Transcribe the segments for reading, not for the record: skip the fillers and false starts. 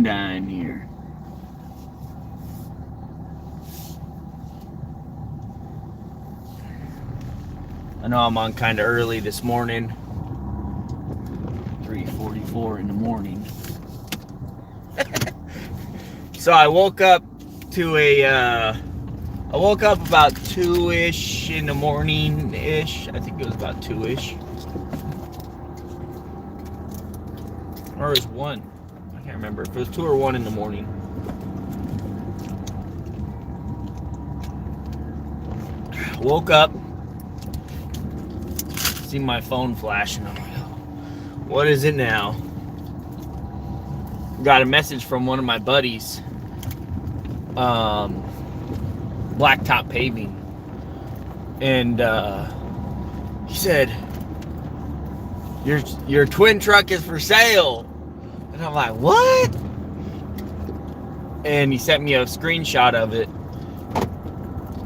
Dying here. I know I'm on kind of early this morning. 3:44 in the morning. So I woke up about 2-ish in the morning-ish. I think it was about 2-ish. Or it was 1. I can't remember if it was 2 or 1 in the morning. Woke up, see my phone flashing. I'm like, what is it now? Got a message from one of my buddies. Blacktop Paving. And he said, your twin truck is for sale. And I'm like, what? And he sent me a screenshot of it.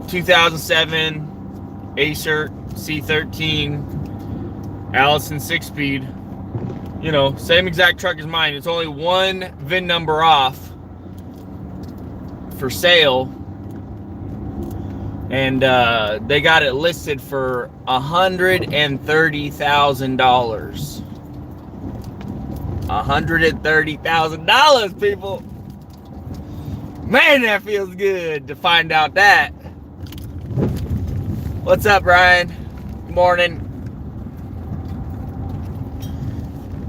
2007 Acer C13 Allison 6-speed. You know, same exact truck as mine. It's only one VIN number off, for sale. And they got it listed for $130,000. $130,000, people. Man, that feels good to find out that. What's up, Ryan? Good morning.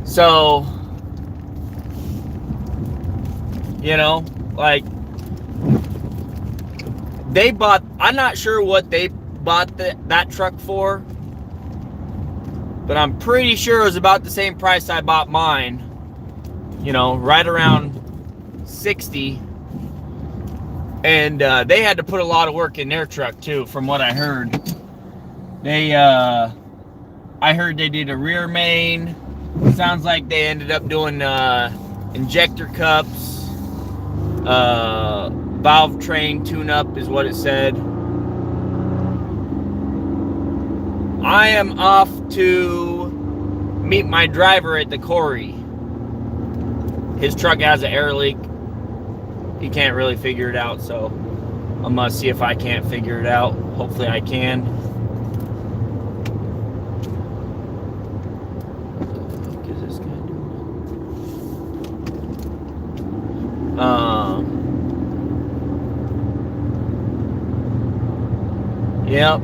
So, you know, like, they bought, I'm not sure what they bought that truck for, but I'm pretty sure it was about the same price I bought mine. You know, right around 60. And they had to put a lot of work in their truck too, from what I heard. I heard they did a rear main. Sounds like they ended up doing injector cups, valve train tune-up is what it said. I am off to meet my driver at the quarry. His truck has an air leak. He can't really figure it out, so I'm gonna see if I can't figure it out. Hopefully I can. What is this guy doing? Yep.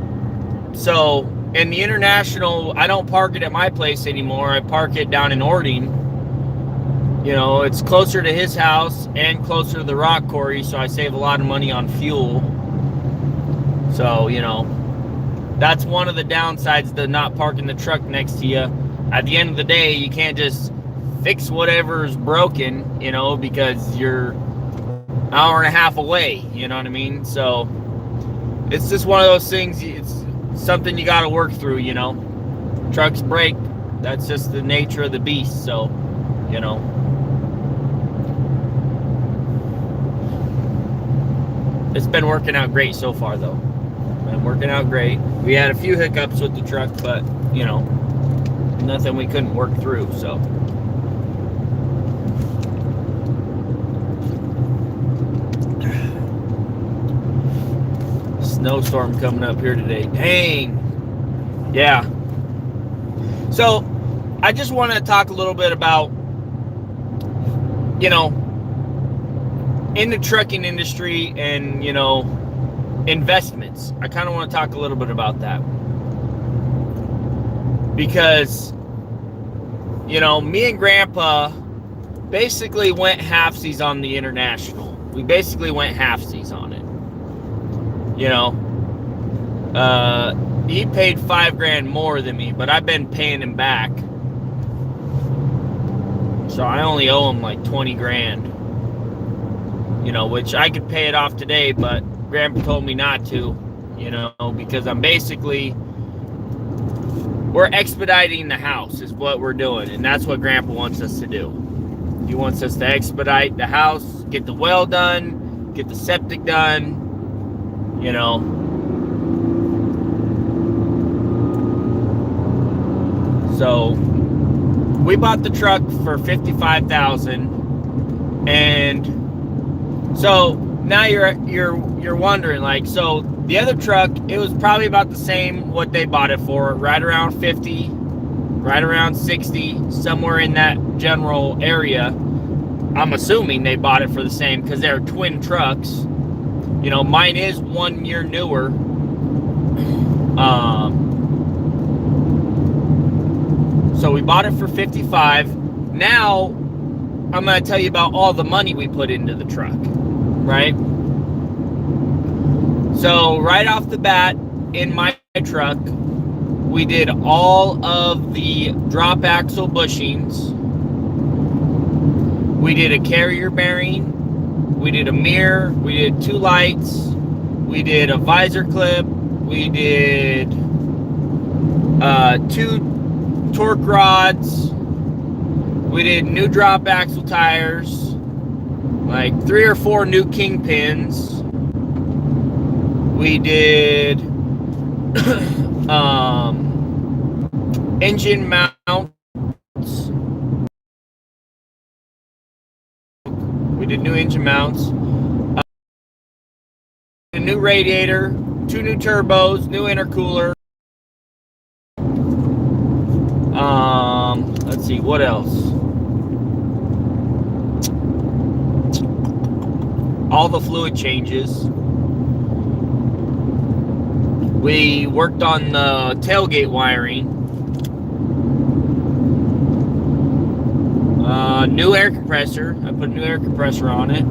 So in the International, I don't park it at my place anymore. I park it down in Ording. You know, it's closer to his house and closer to the rock quarry, so I save a lot of money on fuel. So, you know, that's one of the downsides to not parking the truck next to you. At the end of the day, you can't just fix whatever's broken, you know, because you're an hour and a half away, you know what I mean? So it's just one of those things, it's something you got to work through, you know. Trucks break, that's just the nature of the beast, so, you know. It's been working out great so far, though. Been working out great. We had a few hiccups with the truck, but, you know, nothing we couldn't work through, so. Snowstorm coming up here today. Dang. Yeah. So, I just want to talk a little bit about, you know, in the trucking industry and, you know, investments. I kind of want to talk a little bit about that. Because, you know, me and Grandpa basically went halfsies on the International. We basically went halfsies on it. You know, he paid $5,000 more than me, but I've been paying him back. So I only owe him like $20,000. You know, which I could pay it off today, but Grandpa told me not to, you know, because we're expediting the house is what we're doing, and that's what Grandpa wants us to do. He wants us to expedite the house, get the well done, get the septic done, you know. So we bought the truck for $55,000. And so now you're wondering, like, so the other truck, it was probably about the same what they bought it for, right around 50, right around 60, somewhere in that general area. I'm assuming they bought it for the same because they're twin trucks. You know, mine is 1 year newer. So we bought it for 55. Now I'm going to tell you about all the money we put into the truck, right? So right off the bat, in my truck, we did all of the drop axle bushings. We did a carrier bearing. We did a mirror. We did 2 lights. We did a visor clip. We did 2 torque rods. We did new drop axle tires, like 3 or 4 new kingpins. We did engine mounts. We did new engine mounts. A new radiator, 2 new turbos, new intercooler. Let's see, what else? All the fluid changes. We worked on the tailgate wiring. New air compressor. I put a new air compressor on it.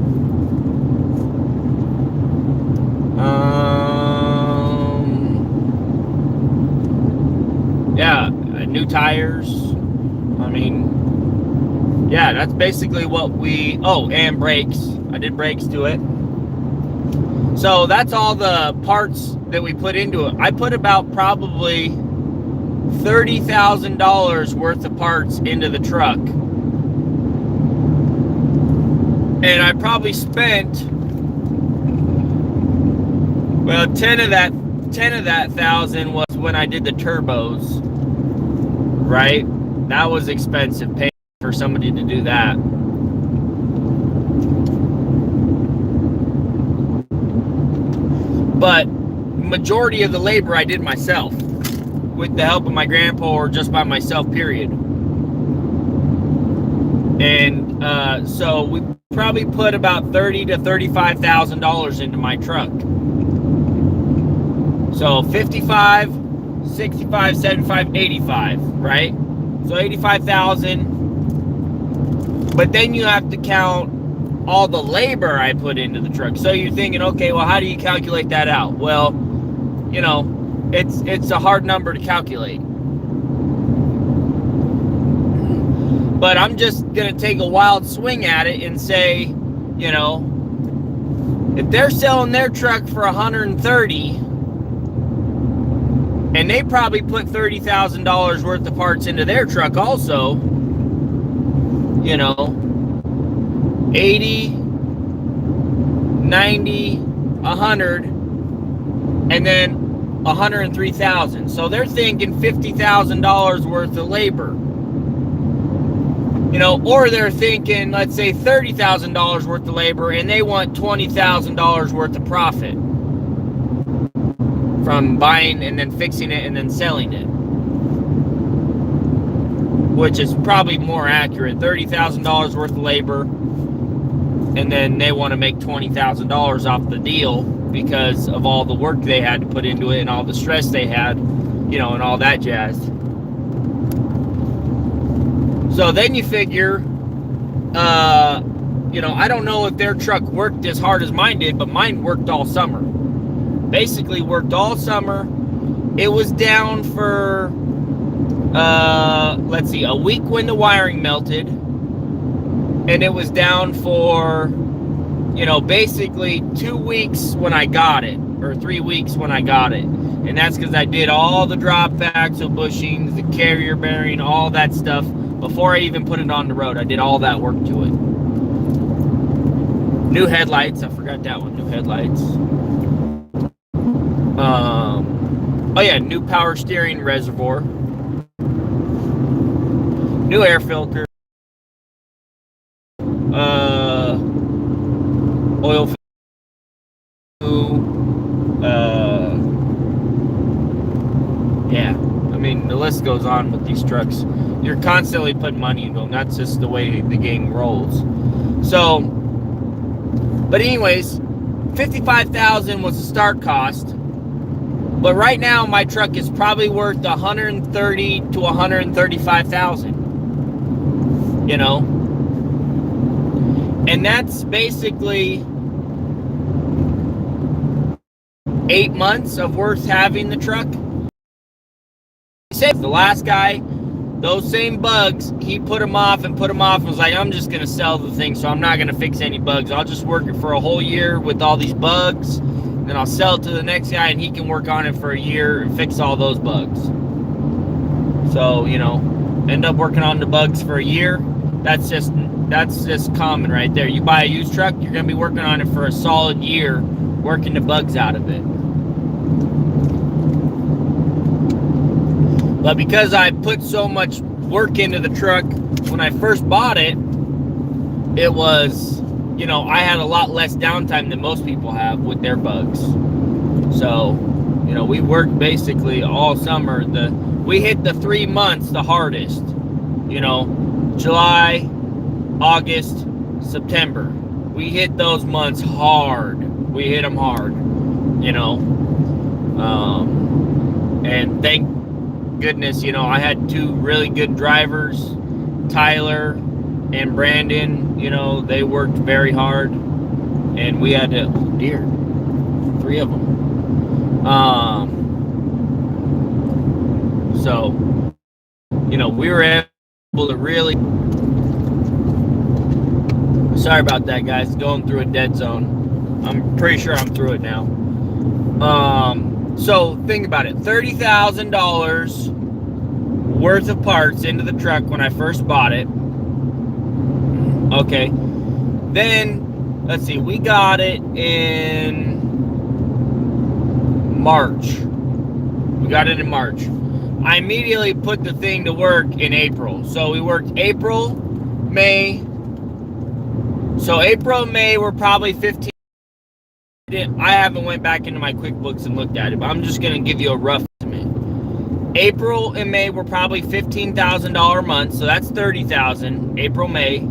Yeah, new tires. I mean, yeah, that's basically what we... Oh, and brakes. I did brakes to it. So that's all the parts that we put into it. I put about probably $30,000 worth of parts into the truck. And I probably spent, well, 10 of that 1,000 was when I did the turbos, right? That was expensive, paying for somebody to do that. But majority of the labor I did myself, with the help of my grandpa or just by myself, period. And so we probably put about $30,000 to $35,000 into my truck. So 55, 65, 75, 85, right? So 85,000. But then you have to count all the labor I put into the truck. So you're thinking, okay, well, how do you calculate that out? Well, you know, it's a hard number to calculate. But I'm just going to take a wild swing at it and say, you know, if they're selling their truck for $130, and they probably put $30,000 worth of parts into their truck also, you know, 80, 90, 100, and then 103,000. So they're thinking $50,000 worth of labor. You know, or they're thinking, let's say $30,000 worth of labor, and they want $20,000 worth of profit from buying and then fixing it and then selling it, which is probably more accurate. $30,000 worth of labor, and then they want to make $20,000 off the deal because of all the work they had to put into it and all the stress they had, you know, and all that jazz. So then you figure, you know, I don't know if their truck worked as hard as mine did, but mine worked all summer. Basically worked all summer. It was down for, let's see, a week when the wiring melted. And it was down for, you know, basically 2 weeks when I got it, or 3 weeks when I got it. And that's because I did all the drop axle bushings, the carrier bearing, all that stuff. Before I even put it on the road, I did all that work to it. New headlights. I forgot that one. New headlights. Oh yeah, new power steering reservoir. New air filter. oil, yeah, I mean, the list goes on with these trucks. You're constantly putting money into them. That's just the way the game rolls. So, but anyways, $55,000 was the start cost. But right now, my truck is probably worth $130,000 to $135,000. You know, and that's basically 8 months of worth having the truck. The last guy, those same bugs, he put them off and was like, I'm just going to sell the thing, so I'm not going to fix any bugs. I'll just work it for a whole year with all these bugs, then I'll sell it to the next guy, and he can work on it for a year and fix all those bugs. So, you know, end up working on the bugs for a year. That's just common right there. You buy a used truck, you're going to be working on it for a solid year, working the bugs out of it. But because I put so much work into the truck when I first bought it, it was, you know, I had a lot less downtime than most people have with their bugs. So, you know, we worked basically all summer. We hit the 3 months the hardest. You know, July, August, September. We hit those months hard. We hit them hard, you know. And thank goodness, you know, I had 2 really good drivers, Tyler and Brandon. You know, they worked very hard, and we had to, 3 of them. So, you know, we were able to really, sorry about that, guys, going through a dead zone. I'm pretty sure I'm through it now. So think about it, $30,000 worth of parts into the truck when I first bought it. Okay, then let's see, we got it in March. I immediately put the thing to work in April. So we worked April, May. So April and May were probably 15. I haven't went back into my QuickBooks and looked at it, but I'm just going to give you a rough estimate. April and May were probably $15,000 months, so that's $30,000. April, May.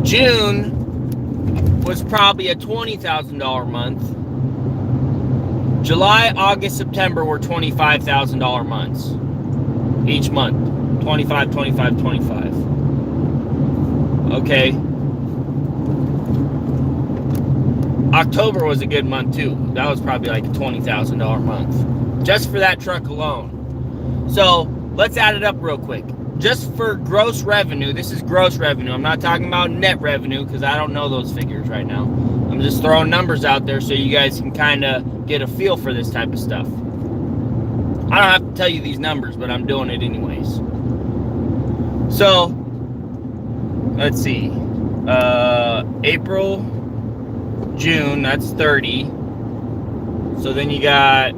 June was probably a $20,000 month. July, August, September were $25,000 months. Each month. 25, 25, 25. Okay. October was a good month too. That was probably like a $20,000 month. Just for that truck alone. So, let's add it up real quick. Just for gross revenue, this is gross revenue. I'm not talking about net revenue because I don't know those figures right now. I'm just throwing numbers out there so you guys can kind of get a feel for this type of stuff. I don't have to tell you these numbers, but I'm doing it anyways. So, let's see. April, June, that's 30. So then you got,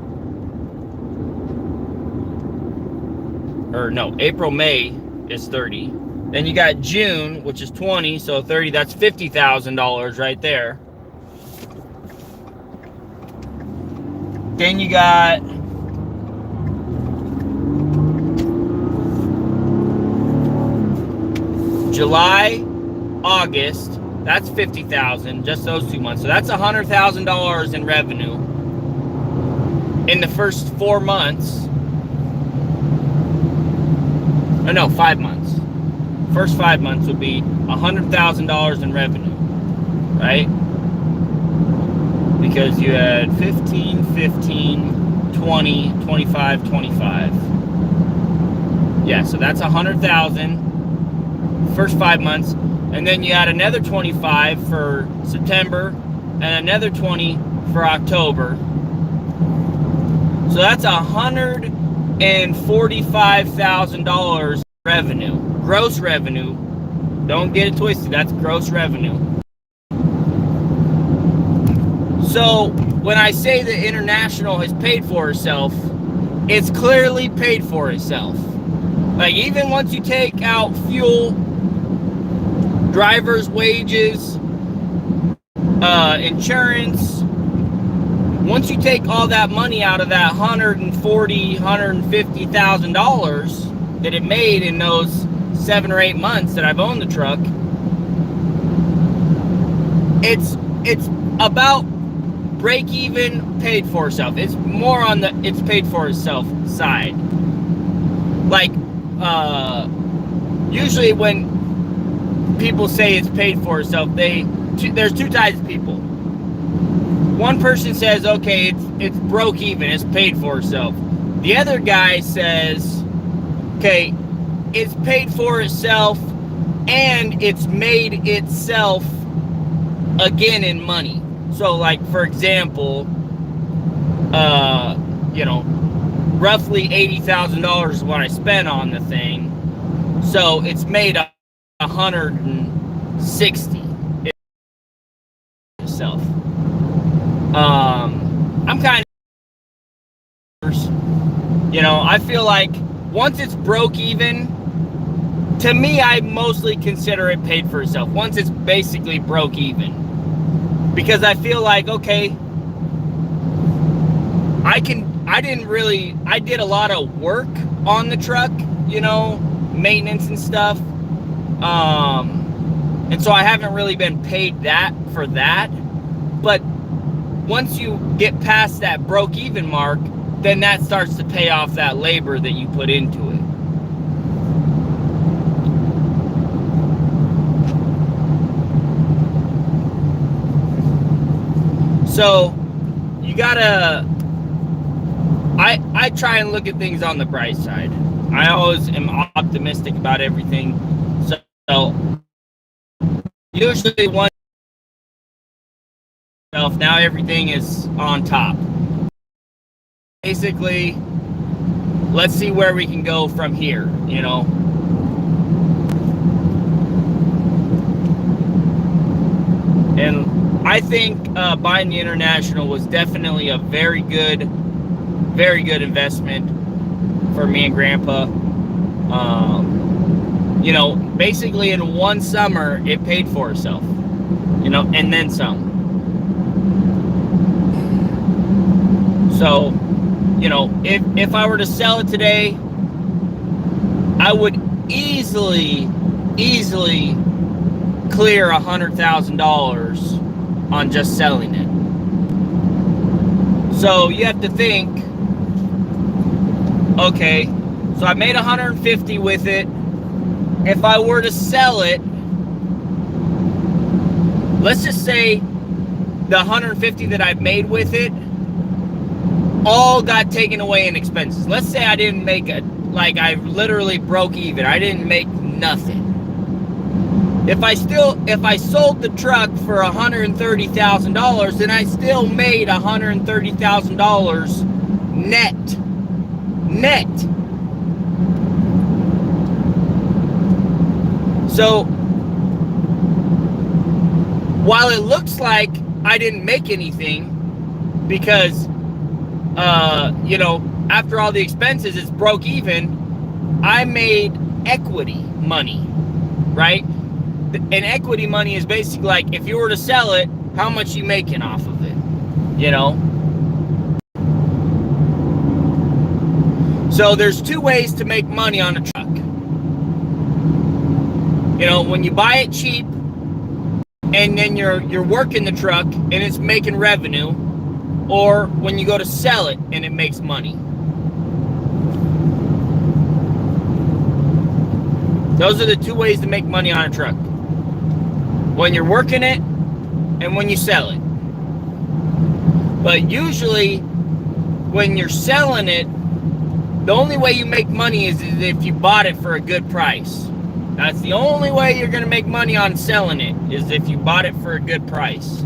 or no, April, May is 30. Then you got June, which is 20, so 30, that's $50,000 right there. Then you got July, August, that's $50,000, just those 2 months. So that's $100,000 in revenue in the first 4 months. Or no, 5 months. First 5 months would be $100,000 in revenue, right? Because you had 15, 15, 20, 25, 25. Yeah, so that's $100,000 first 5 months. And then you had another 25 for September and another 20 for October. So that's $145,000 revenue. Gross revenue. Don't get it twisted. That's gross revenue. So when I say the International has paid for itself, it's clearly paid for itself. Like, even once you take out fuel, driver's wages, insurance. Once you take all that money out of that $150,000 that it made in those 7 or 8 months that I've owned the truck, it's about break even, paid for itself. It's more on the it's paid for itself side. Like usually when people say it's paid for itself, there's two types of people. One person says, okay, it's broke even, it's paid for itself. The other guy says, okay, it's paid for itself and it's made itself again in money. So like, for example, you know, roughly $80,000 is what I spent on the thing. So it's made 160 itself. I'm kind of, you know, I feel like once it's broke even, to me, I mostly consider it paid for itself. Once it's basically broke even. Because I feel like, okay, I did a lot of work on the truck, you know, maintenance and stuff. And so I haven't really been paid for that. But once you get past that broke even mark, then that starts to pay off that labor that you put into it. So you gotta, I try and look at things on the bright side. I always am optimistic about everything. So usually one now everything is on top. Basically, let's see where we can go from here, you know. And I think buying the International was definitely a very good investment for me and Grandpa. You know, basically in one summer, it paid for itself, you know, and then some. So, you know, if I were to sell it today, I would easily clear $100,000 on just selling it. So you have to think, okay, so I made 150 with it. If I were to sell it, let's just say the 150 that I've made with it all got taken away in expenses. Let's say I didn't make I literally broke even. I didn't make nothing. If I sold the truck for $130,000, then I still made $130,000 net. So while it looks like I didn't make anything because you know, after all the expenses it's broke even, I made equity money, right? And equity money is basically like, if you were to sell it, how much you making off of it, you know? So there's two ways to make money on a truck. You know, when you buy it cheap and then you're working the truck and it's making revenue, or when you go to sell it and it makes money. Those are the two ways to make money on a truck. When you're working it and when you sell it. But usually when you're selling it, the only way you make money is if you bought it for a good price. That's the only way you're going to make money on selling it, is if you bought it for a good price.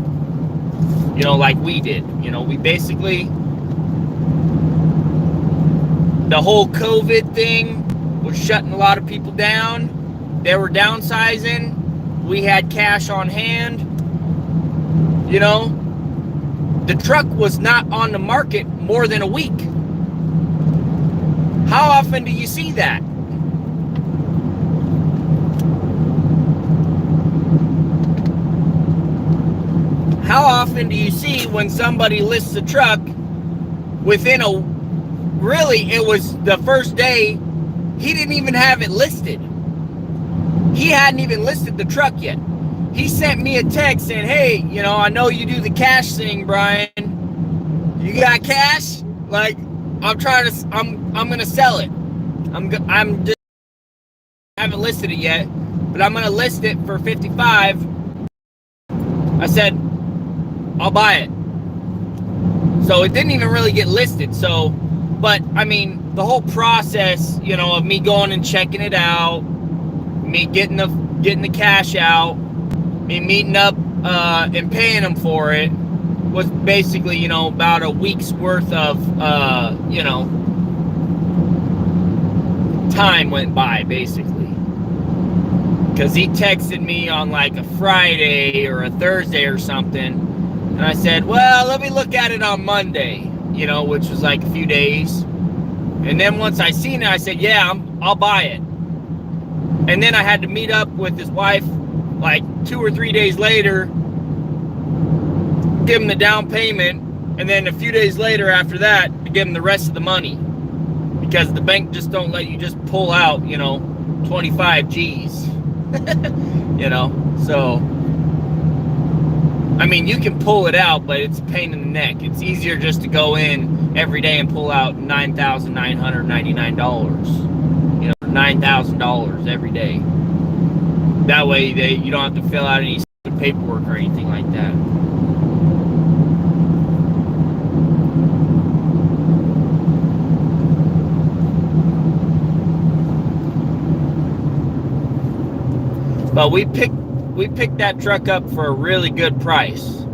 You know, like we did. You know, we basically, the whole COVID thing was shutting a lot of people down. They were downsizing. We had cash on hand. You know, the truck was not on the market more than a week. How often do you see that? How how often do you see when somebody lists a truck within really, it was the first day, he didn't even have it listed. He hadn't even listed the truck yet. He sent me a text saying, hey, I know you do the cash thing, Brian. You got cash? Like, I'm going to sell it. I'm just haven't listed it yet, but I'm going to list it for 55. I said, I'll buy it. So it didn't even really get listed. So, but I mean, the whole process, of me going and checking it out, me getting the cash out, me meeting up and paying them for it was basically, about a week's worth of, time went by, basically. Because he texted me on like a Friday or a Thursday or something. And I said, well, let me look at it on Monday, which was like a few days. And then once I seen it, I said, yeah, I'll buy it. And then I had to meet up with his wife like 2 or 3 days later, give him the down payment, and then a few days later after that, to give him the rest of the money. Because the bank just don't let you just pull out, 25 G's. So, I mean, you can pull it out, but it's a pain in the neck. It's easier just to go in every day and pull out $9,999. $9,000 every day. That way, you don't have to fill out any paperwork or anything like that. But we picked that truck up for a really good price.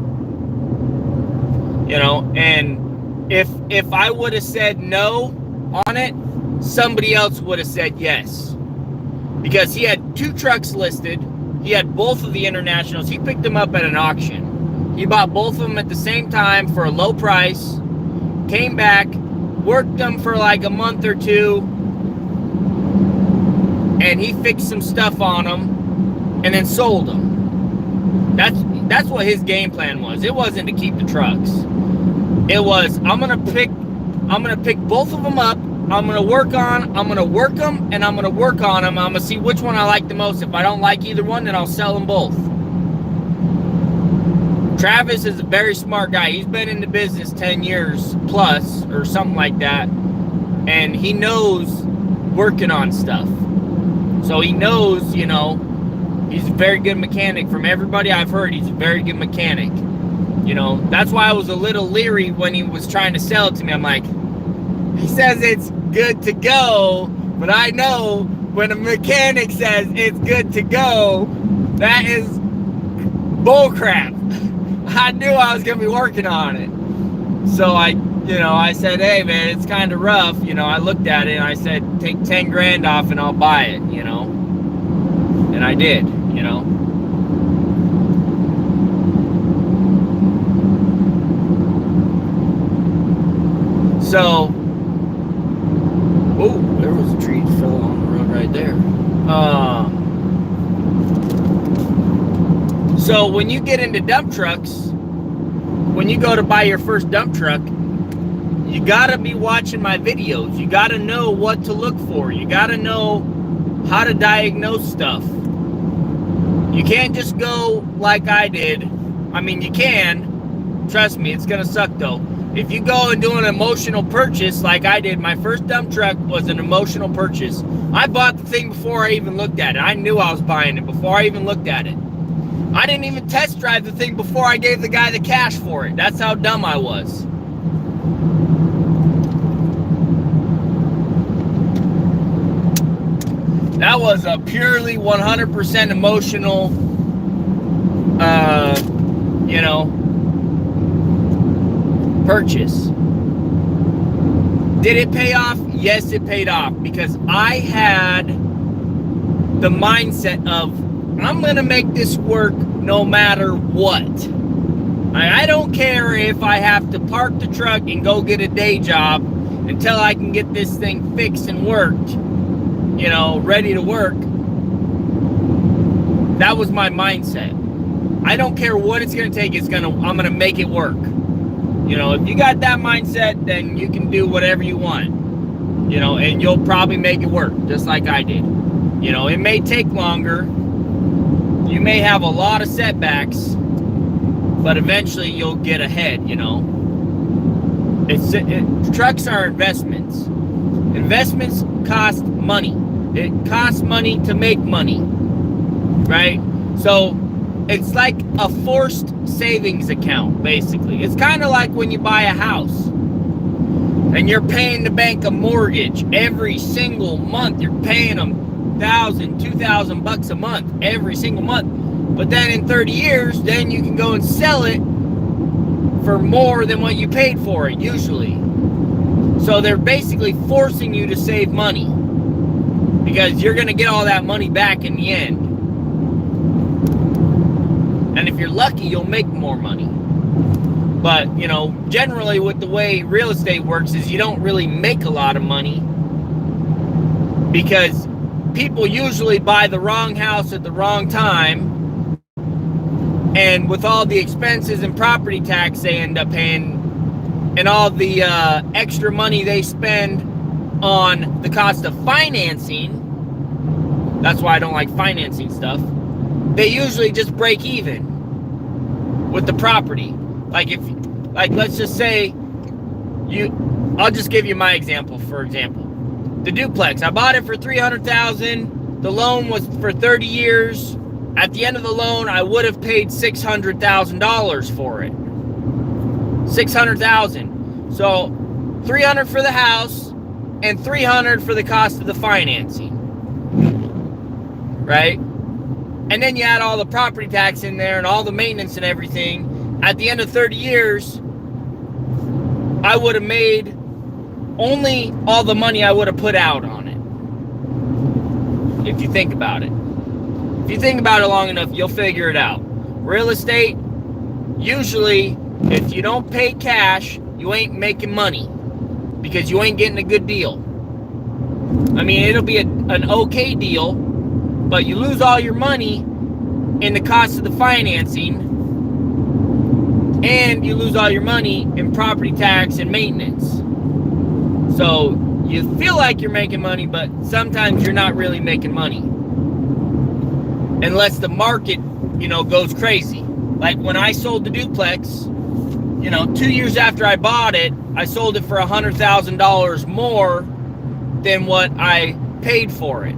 And if I would have said no on it, somebody else would have said yes. Because he had 2 trucks listed. He had both of the Internationals. He picked them up at an auction. He bought both of them at the same time for a low price. Came back, worked them for like a month or 2. And he fixed some stuff on them. And then sold them. That's what his game plan was. It wasn't to keep the trucks. It was, I'm gonna pick both of them up. I'm gonna work them, and I'm gonna work on them. I'm gonna see which one I like the most. If I don't like either one, then I'll sell them both. Travis is a very smart guy. He's been in the business 10 years plus or something like that, and he knows working on stuff. So he knows, he's a very good mechanic. From everybody I've heard, he's a very good mechanic. That's why I was a little leery when he was trying to sell it to me. I'm like, he says it's good to go, but I know when a mechanic says it's good to go, that is bullcrap. I knew I was going to be working on it. So I said, hey man, it's kind of rough. I looked at it and I said, take 10 grand off and I'll buy it, and I did, So, oh, there was a tree that fell on the road right there. So when you get into dump trucks, when you go to buy your first dump truck, you gotta be watching my videos. You gotta know what to look for. You gotta know how to diagnose stuff. You can't just go like I did. I mean, you can. Trust me, it's gonna suck though. If you go and do an emotional purchase like I did, my first dump truck was an emotional purchase. I bought the thing before I even looked at it. I knew I was buying it before I even looked at it. I didn't even test drive the thing before I gave the guy the cash for it. That's how dumb I was. That was a purely 100% emotional, purchase. Did it pay off? Yes, it paid off, because I had the mindset of, I'm going to make this work no matter what. I don't care if I have to park the truck and go get a day job until I can get this thing fixed and worked, ready to work. That was my mindset. I don't care what it's going to take. I'm going to make it work. You know, if you got that mindset, then you can do whatever you want, you know, and you'll probably make it work just like I did. You know, it may take longer. You may have a lot of setbacks, but eventually you'll get ahead, you know. Trucks are investments. Investments cost money. It costs money to make money, right? So it's like a forced savings account, basically. It's kind of like when you buy a house and you're paying the bank a mortgage every single month. You're paying them $1,000, $2,000 a month every single month. But then in 30 years, then you can go and sell it for more than what you paid for it, usually. So they're basically forcing you to save money because you're going to get all that money back in the end. And if you're lucky, you'll make more money. But, you know, generally with the way real estate works is you don't really make a lot of money because people usually buy the wrong house at the wrong time. And with all the expenses and property tax they end up paying and all the extra money they spend on the cost of financing, that's why I don't like financing stuff, they usually just break even with the property. Like let's just say I'll just give you my example, for example. The duplex, I bought it for $300,000. The loan was for 30 years. At the end of the loan, I would have paid $600,000 for it. $600,000. So $300 for the house and $300 for the cost of the financing. Right? And then you add all the property tax in there and all the maintenance and everything. At the end of 30 years, I would have made only all the money I would have put out on it. If you think about it. If you think about it long enough, you'll figure it out. Real estate, usually, if you don't pay cash, you ain't making money because you ain't getting a good deal. I mean, it'll be an okay deal, but you lose all your money in the cost of the financing, and you lose all your money in property tax and maintenance. So you feel like you're making money, but sometimes you're not really making money. Unless the market, you know, goes crazy. Like when I sold the duplex, you know, 2 years after I bought it, I sold it for $100,000 more than what I paid for it.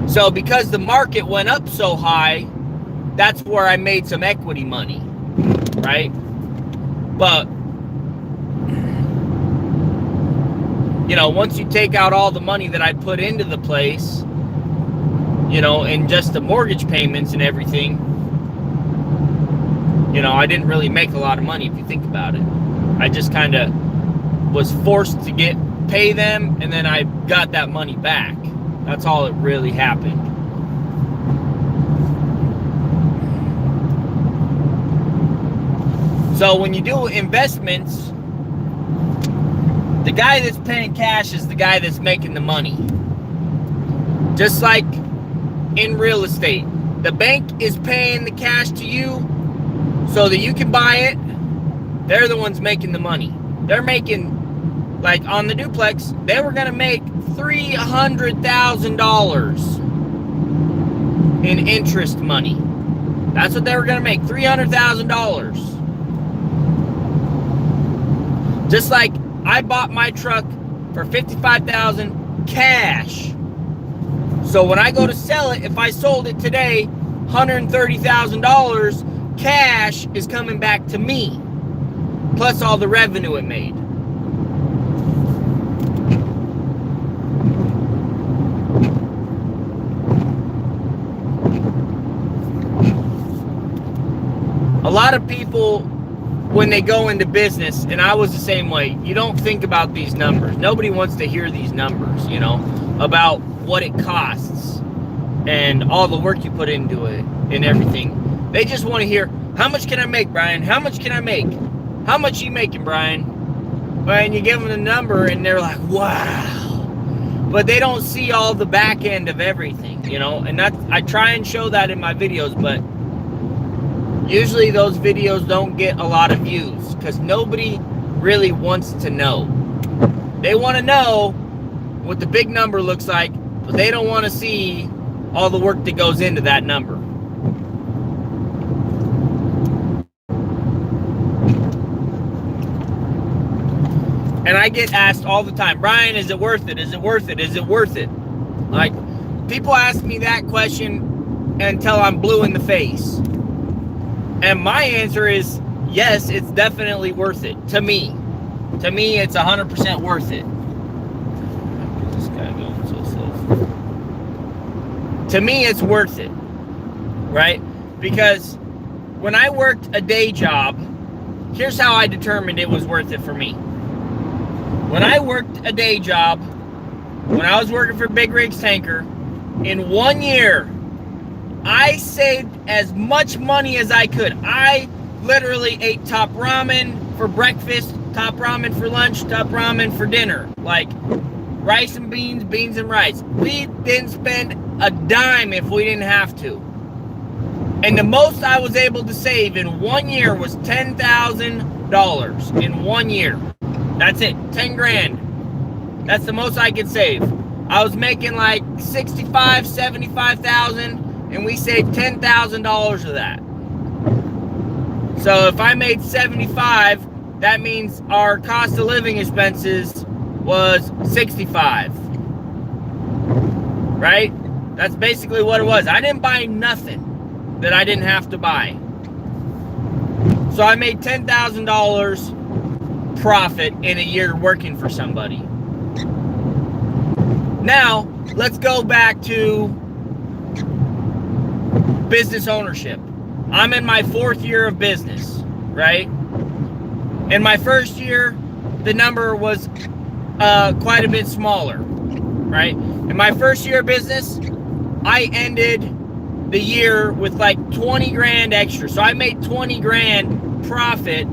So because the market went up so high, that's where I made some equity money, right? But, you know, once you take out all the money that I put into the place, you know, and just the mortgage payments and everything, you know, I didn't really make a lot of money if you think about it. I just kind of was forced to pay them, and then I got that money back. That's all that really happened. So when you do investments, the guy that's paying cash is the guy that's making the money. Just like in real estate, the bank is paying the cash to you so that you can buy it. They're the ones making the money. They're making, like on the duplex, they were going to make $300,000 in interest money. That's what they were going to make, $300,000. Just like I bought my truck for $55,000 cash. So when I go to sell it, if I sold it today, $130,000 cash is coming back to me, plus all the revenue it made. A lot of people, when they go into business, and I was the same way, you don't think about these numbers. Nobody wants to hear these numbers, you know, about what it costs and all the work you put into it and everything. They just want to hear, how much can I make, Brian? How much can I make? How much you making, Brian? And you give them the number and they're like, wow. But they don't see all the back end of everything, you know, and that's, I try and show that in my videos, but usually those videos don't get a lot of views because nobody really wants to know. They want to know what the big number looks like, but they don't want to see all the work that goes into that number. And I get asked all the time, Brian, is it worth it? Is it worth it? Is it worth it? Like, people ask me that question until I'm blue in the face. And my answer is, yes, it's definitely worth it. To me. To me, it's 100% worth it. This guy going so slow. To me, it's worth it. Right? Because when I worked a day job, here's how I determined it was worth it for me. When I worked a day job, when I was working for Big Rigs Tanker, in 1 year, I saved as much money as I could. I literally ate top ramen for breakfast, top ramen for lunch, top ramen for dinner. Like rice and beans, beans and rice. We didn't spend a dime if we didn't have to. And the most I was able to save in 1 year was $10,000 in 1 year. That's it, 10 grand. That's the most I could save. I was making like 65, 75,000, and we saved $10,000 of that. So if I made 75, that means our cost of living expenses was 65. Right? That's basically what it was. I didn't buy nothing that I didn't have to buy. So I made $10,000 profit in a year working for somebody. Now, let's go back to business ownership. I'm in my 4th year of business, right? In my first year, the number was quite a bit smaller, right? In my first year of business, I ended the year with like 20 grand extra. So I made 20 grand profit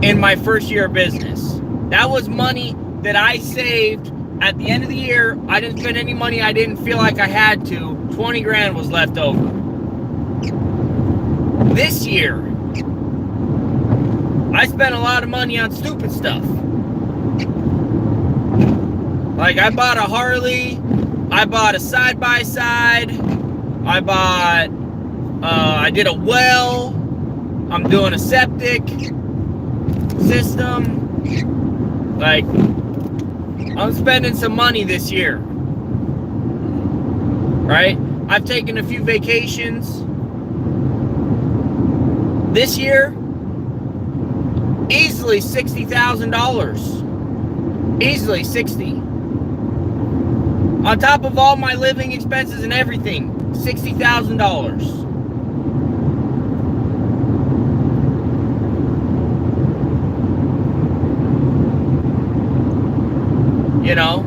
in my first year of business. That was money that I saved at the end of the year. I didn't spend any money I didn't feel like I had to. 20 grand was left over. This year, I spent a lot of money on stupid stuff. Like I bought a Harley, I bought a side-by-side, I did a well, I'm doing a septic system. Like, I'm spending some money this year, right? I've taken a few vacations this year, easily $60,000, easily 60. On top of all my living expenses and everything, $60,000. You know,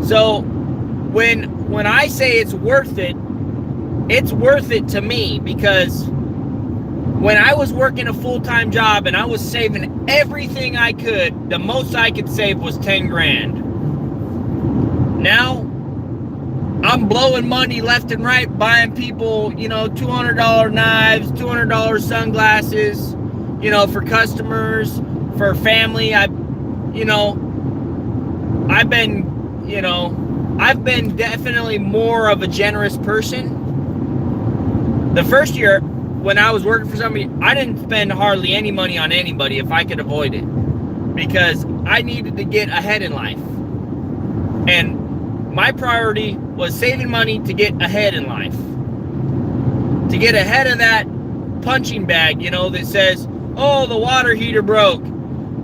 so when I say it's worth it to me, because when I was working a full-time job and I was saving everything I could, the most I could save was 10 grand. Now, I'm blowing money left and right, buying people, you know, $200 knives, $200 sunglasses, you know, for customers, for family. I've been definitely more of a generous person. The first year, when I was working for somebody, I didn't spend hardly any money on anybody if I could avoid it, because I needed to get ahead in life. And my priority was saving money to get ahead in life. To get ahead of that punching bag, you know, that says, oh, the water heater broke.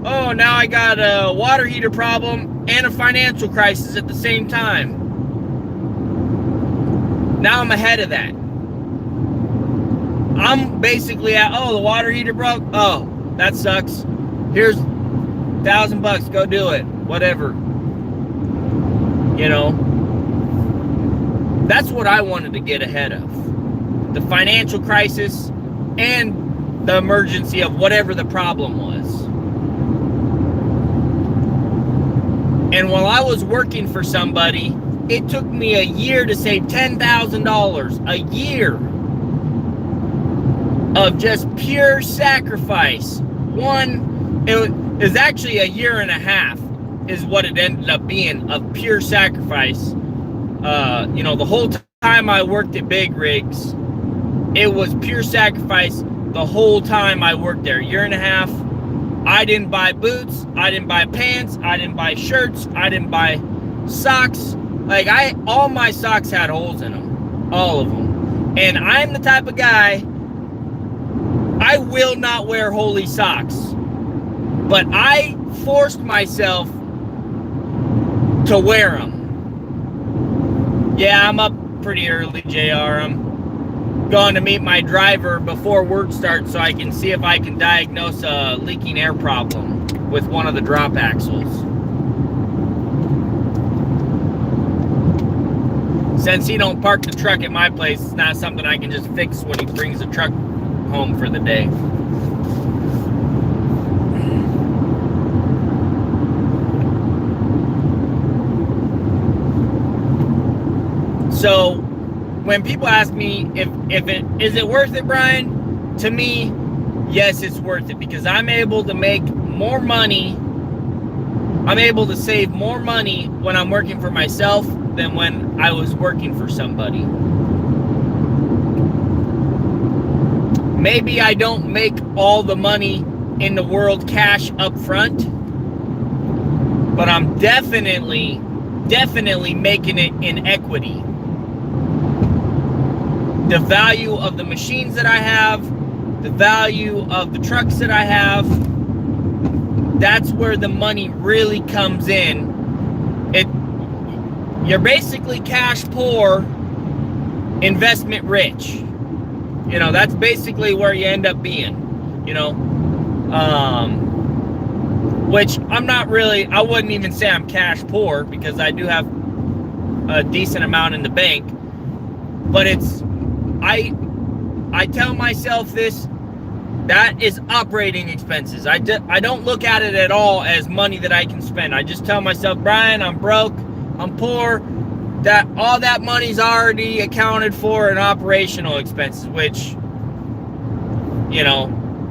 Oh, now I got a water heater problem and a financial crisis at the same time. Now I'm ahead of that. I'm basically at, oh, the water heater broke. Oh, that sucks. Here's $1,000, go do it. Whatever. You know, that's what I wanted to get ahead of. The financial crisis and the emergency of whatever the problem was. And while I was working for somebody, it took me a year to save $10,000. A year. of just pure sacrifice. It was actually a year and a half is what it ended up being, of pure sacrifice. The whole time I worked at Big Rigs, it was pure sacrifice the whole time I worked there. Year and a half, I didn't buy boots, I didn't buy pants, I didn't buy shirts, I didn't buy socks. Like, all my socks had holes in them, all of them. And I'm the type of guy, I will not wear holey socks. But I forced myself to wear them. Yeah, I'm up pretty early, JR. I'm going to meet my driver before work starts so I can see if I can diagnose a leaking air problem with one of the drop axles. Since he don't park the truck at my place, it's not something I can just fix when he brings the truck home for the day. So when people ask me if is it worth it, Brian? To me, yes, it's worth it, because I'm able to make more money. I'm able to save more money when I'm working for myself than when I was working for somebody. Maybe I don't make all the money in the world cash up front, but I'm definitely making it in equity. The value of the machines that I have, the value of the trucks that I have, that's where the money really comes in. You're basically cash poor, investment rich. That's basically where you end up being, which I wouldn't even say I'm cash poor, because I do have a decent amount in the bank, but I tell myself this, that is operating expenses. I don't look at it at all as money that I can spend. I just tell myself, Brian, I'm broke, I'm poor, that all that money's already accounted for in operational expenses, which,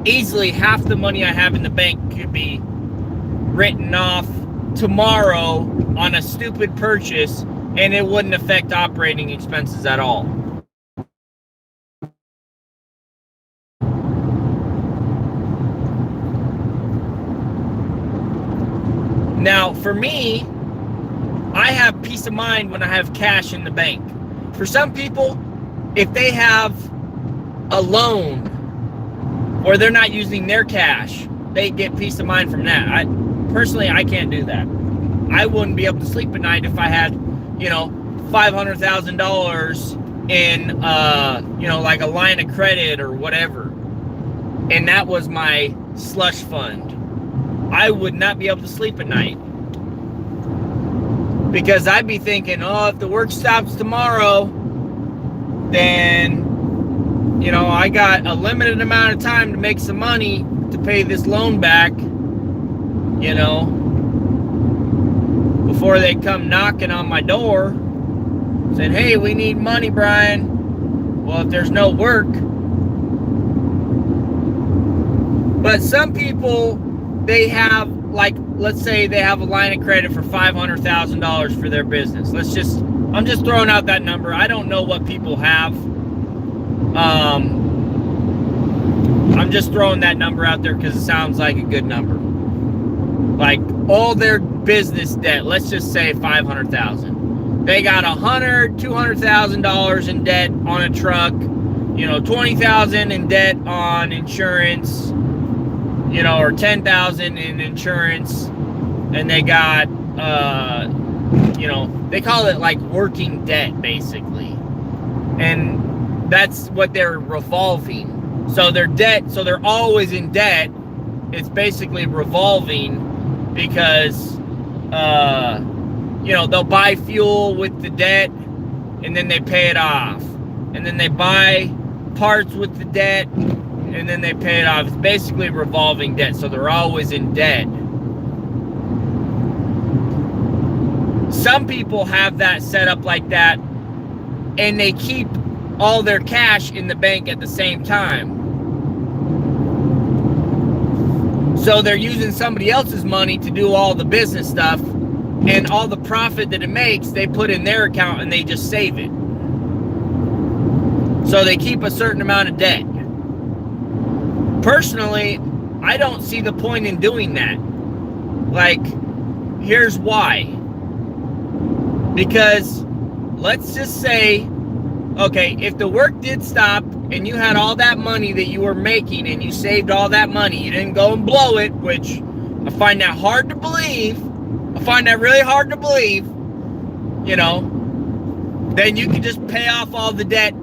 easily half the money I have in the bank could be written off tomorrow on a stupid purchase, and it wouldn't affect operating expenses at all. Now, for me, I have peace of mind when I have cash in the bank. For some people, if they have a loan or they're not using their cash, they get peace of mind from that. Personally, I can't do that. I wouldn't be able to sleep at night if I had, $500,000 in, like a line of credit or whatever, and that was my slush fund. I would not be able to sleep at night, because I'd be thinking, if the work stops tomorrow, then, I got a limited amount of time to make some money to pay this loan back, before they come knocking on my door saying, hey, we need money, Brian. Well, if there's no work. But some people, they have, let's say they have a line of credit for $500,000 for their business. I'm just throwing out that number. I don't know what people have. I'm just throwing that number out there because it sounds like a good number. Like, all their business debt, let's just say $500,000. They got $200,000 in debt on a truck, $20,000 in debt on insurance, or $10,000 in insurance, and they got, they call it like working debt, basically, and that's what they're revolving. So their debt, so they're always in debt. It's basically revolving, because, they'll buy fuel with the debt, and then they pay it off, and then they buy parts with the debt, and then they pay it off. It's basically revolving debt, so they're always in debt. Some people have that set up like that, and they keep all their cash in the bank at the same time. So they're using somebody else's money to do all the business stuff, and all the profit that it makes, they put in their account and they just save it. So they keep a certain amount of debt. Personally, I don't see the point in doing that. Like, here's why. Because let's just say, okay, if the work did stop and you had all that money that you were making and you saved all that money, you didn't go and blow it, which I find that hard to believe. I find that really hard to believe, you know, then you can just pay off all the debt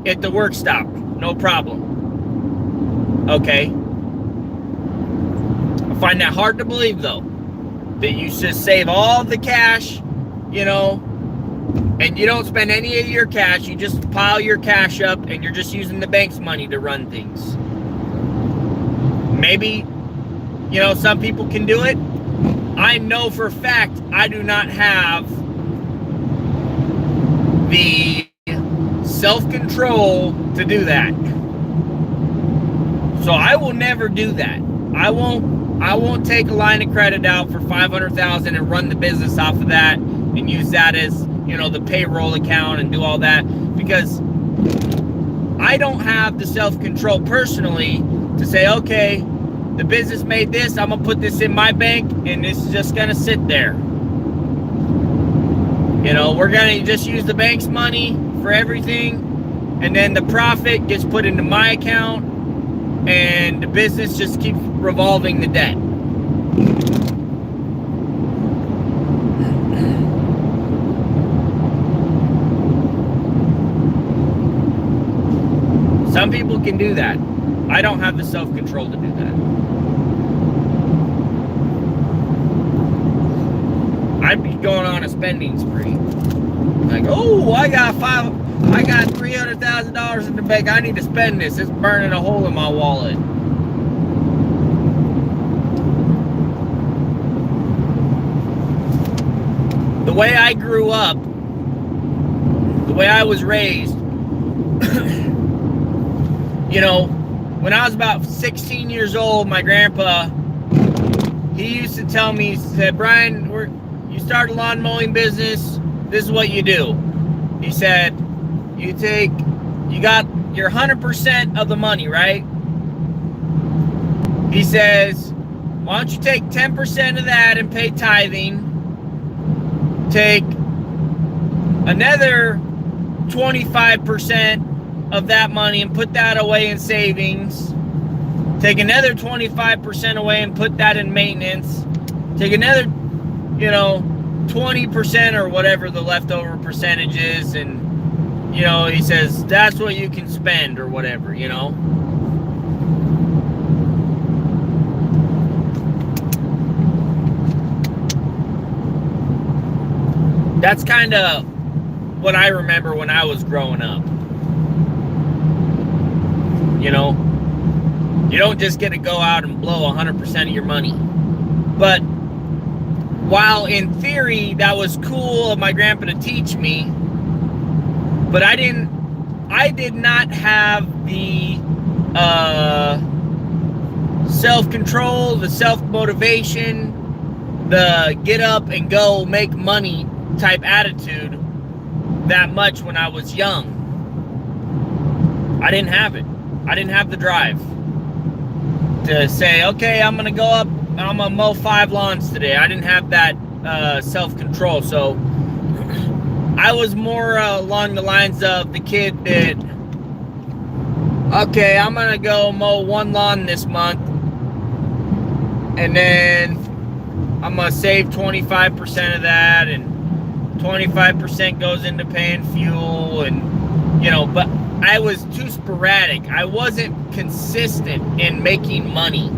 if the work stopped. No problem. Okay. I find that hard to believe, though, that you just save all the cash, you know, and you don't spend any of your cash. You just pile your cash up and you're just using the bank's money to run things. Maybe, you know, some people can do it. I know for a fact I do not have the self-control to do that. So I will never do that. I won't take a line of credit out for $500,000 and run the business off of that and use that as, you know, the payroll account and do all that, because I don't have the self-control personally to say, okay, the business made this, I'm gonna put this in my bank and it's just gonna sit there. You know, we're gonna just use the bank's money for everything, and then the profit gets put into my account and the business just keeps revolving the debt. Some people can do that. I don't have the self-control to do that. I'd be going on a spending spree. Like, oh, I got $300,000 in the bank. I need to spend this. It's burning a hole in my wallet. The way I grew up, the way I was raised, you know, when I was about 16 years old, my grandpa, he used to tell me, he said, Brian, you start a lawn mowing business, this is what you do. He said, you got your 100% of the money, right? He says, why don't you take 10% of that and pay tithing, take another 25% of that money and put that away in savings, take another 25% away and put that in maintenance, take another, you know, 20% or whatever the leftover percentage is, and, you know, he says that's what you can spend or whatever, you know. That's kind of what I remember when I was growing up. You know, you don't just get to go out and blow 100% of your money. But while in theory that was cool of my grandpa to teach me, but I did not have the self-control, the self-motivation, the get up and go make money type attitude that much when I was young. I didn't have it. I didn't have the drive to say, okay, I'm gonna go up, I'm gonna mow 5 lawns today. I didn't have that self-control. So I was more along the lines of the kid that, okay, I'm gonna go mow 1 lawn this month, and then I'm gonna save 25% of that, and 25% goes into paying fuel, and, you know, but I was too sporadic. I wasn't consistent in making money.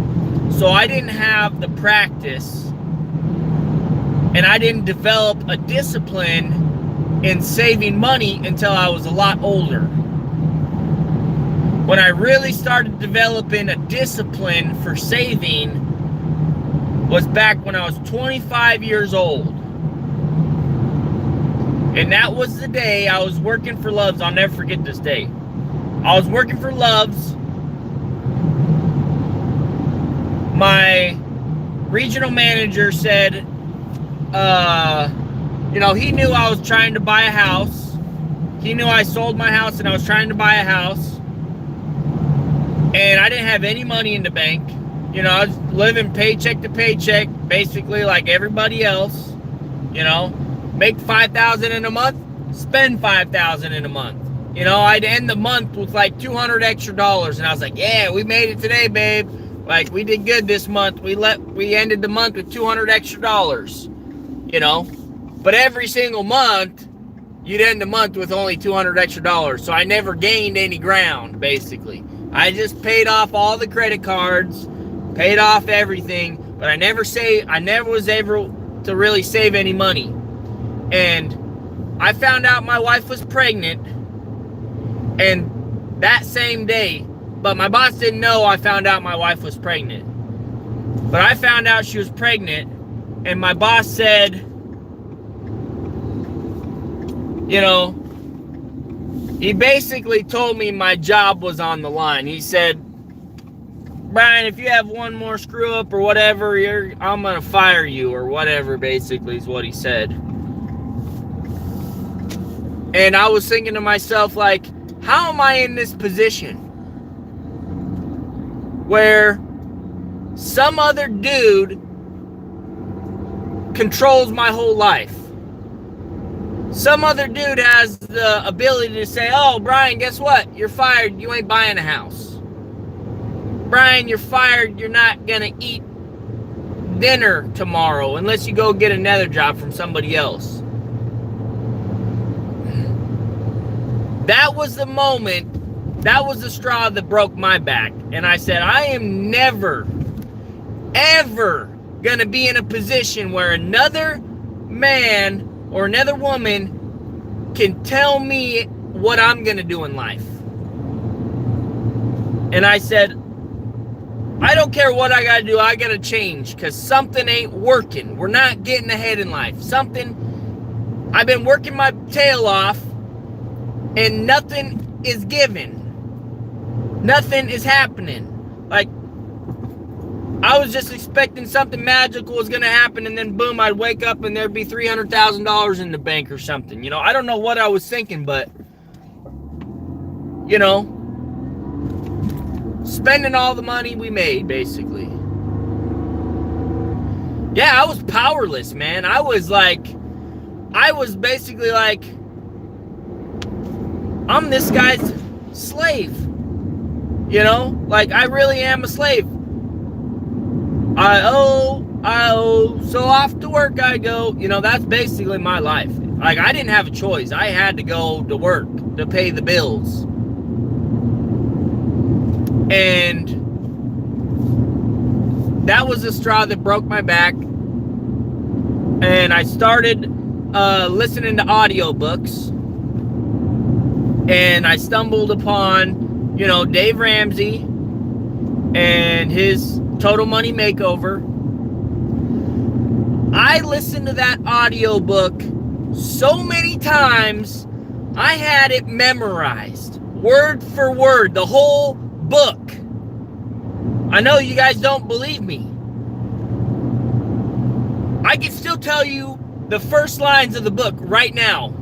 So I didn't have the practice, and I didn't develop a discipline in saving money until I was a lot older. When I really started developing a discipline for saving was back when I was 25 years old. And that was the day I was working for Love's. I'll never forget this day. I was working for Love's. my regional manager said, you know, he knew I was trying to buy a house. He knew I sold my house and I was trying to buy a house. And I didn't have any money in the bank. You know, I was living paycheck to paycheck, basically like everybody else. You know, make $5,000 in a month, spend $5,000 in a month. You know, I'd end the month with like $200 extra, and I was like, yeah, we made it today, babe. Like, we did good this month. We ended the month with $200 extra, you know. But every single month, you'd end the month with only $200 extra. So I never gained any ground, basically. I just paid off all the credit cards, paid off everything, but I never was able to really save any money. And I found out my wife was pregnant, and that same day, but my boss didn't know I found out my wife was pregnant. But I found out she was pregnant, and my boss said, you know, he basically told me my job was on the line. He said, Brian, if you have one more screw up or whatever, I'm going to fire you or whatever, basically is what he said. And I was thinking to myself, like, how am I in this position where some other dude controls my whole life? Some other dude has the ability to say, oh, Brian, guess what? You're fired. You ain't buying a house. Brian, you're fired. You're not going to eat dinner tomorrow unless you go get another job from somebody else. That was the moment, that was the straw that broke my back. And I said, I am never, ever going to be in a position where another man or another woman can tell me what I'm going to do in life. And I said, I don't care what I got to do. I got to change because something ain't working. We're not getting ahead in life. I've been working my tail off and nothing is given. Nothing is happening. Like, I was just expecting something magical was going to happen, and then boom, I'd wake up and there'd be $300,000 in the bank or something. You know, I don't know what I was thinking, but, you know, spending all the money we made, basically. Yeah, I was powerless, man. I was basically like, I'm this guy's slave. You know, like, I really am a slave. I owe, so off to work I go. You know, that's basically my life. Like, I didn't have a choice. I had to go to work to pay the bills. And that was the straw that broke my back. And I started listening to audiobooks. And I stumbled upon, you know, Dave Ramsey and his Total Money Makeover. I listened to that audiobook so many times, I had it memorized, word for word, the whole book. I know you guys don't believe me. I can still tell you the first lines of the book right now.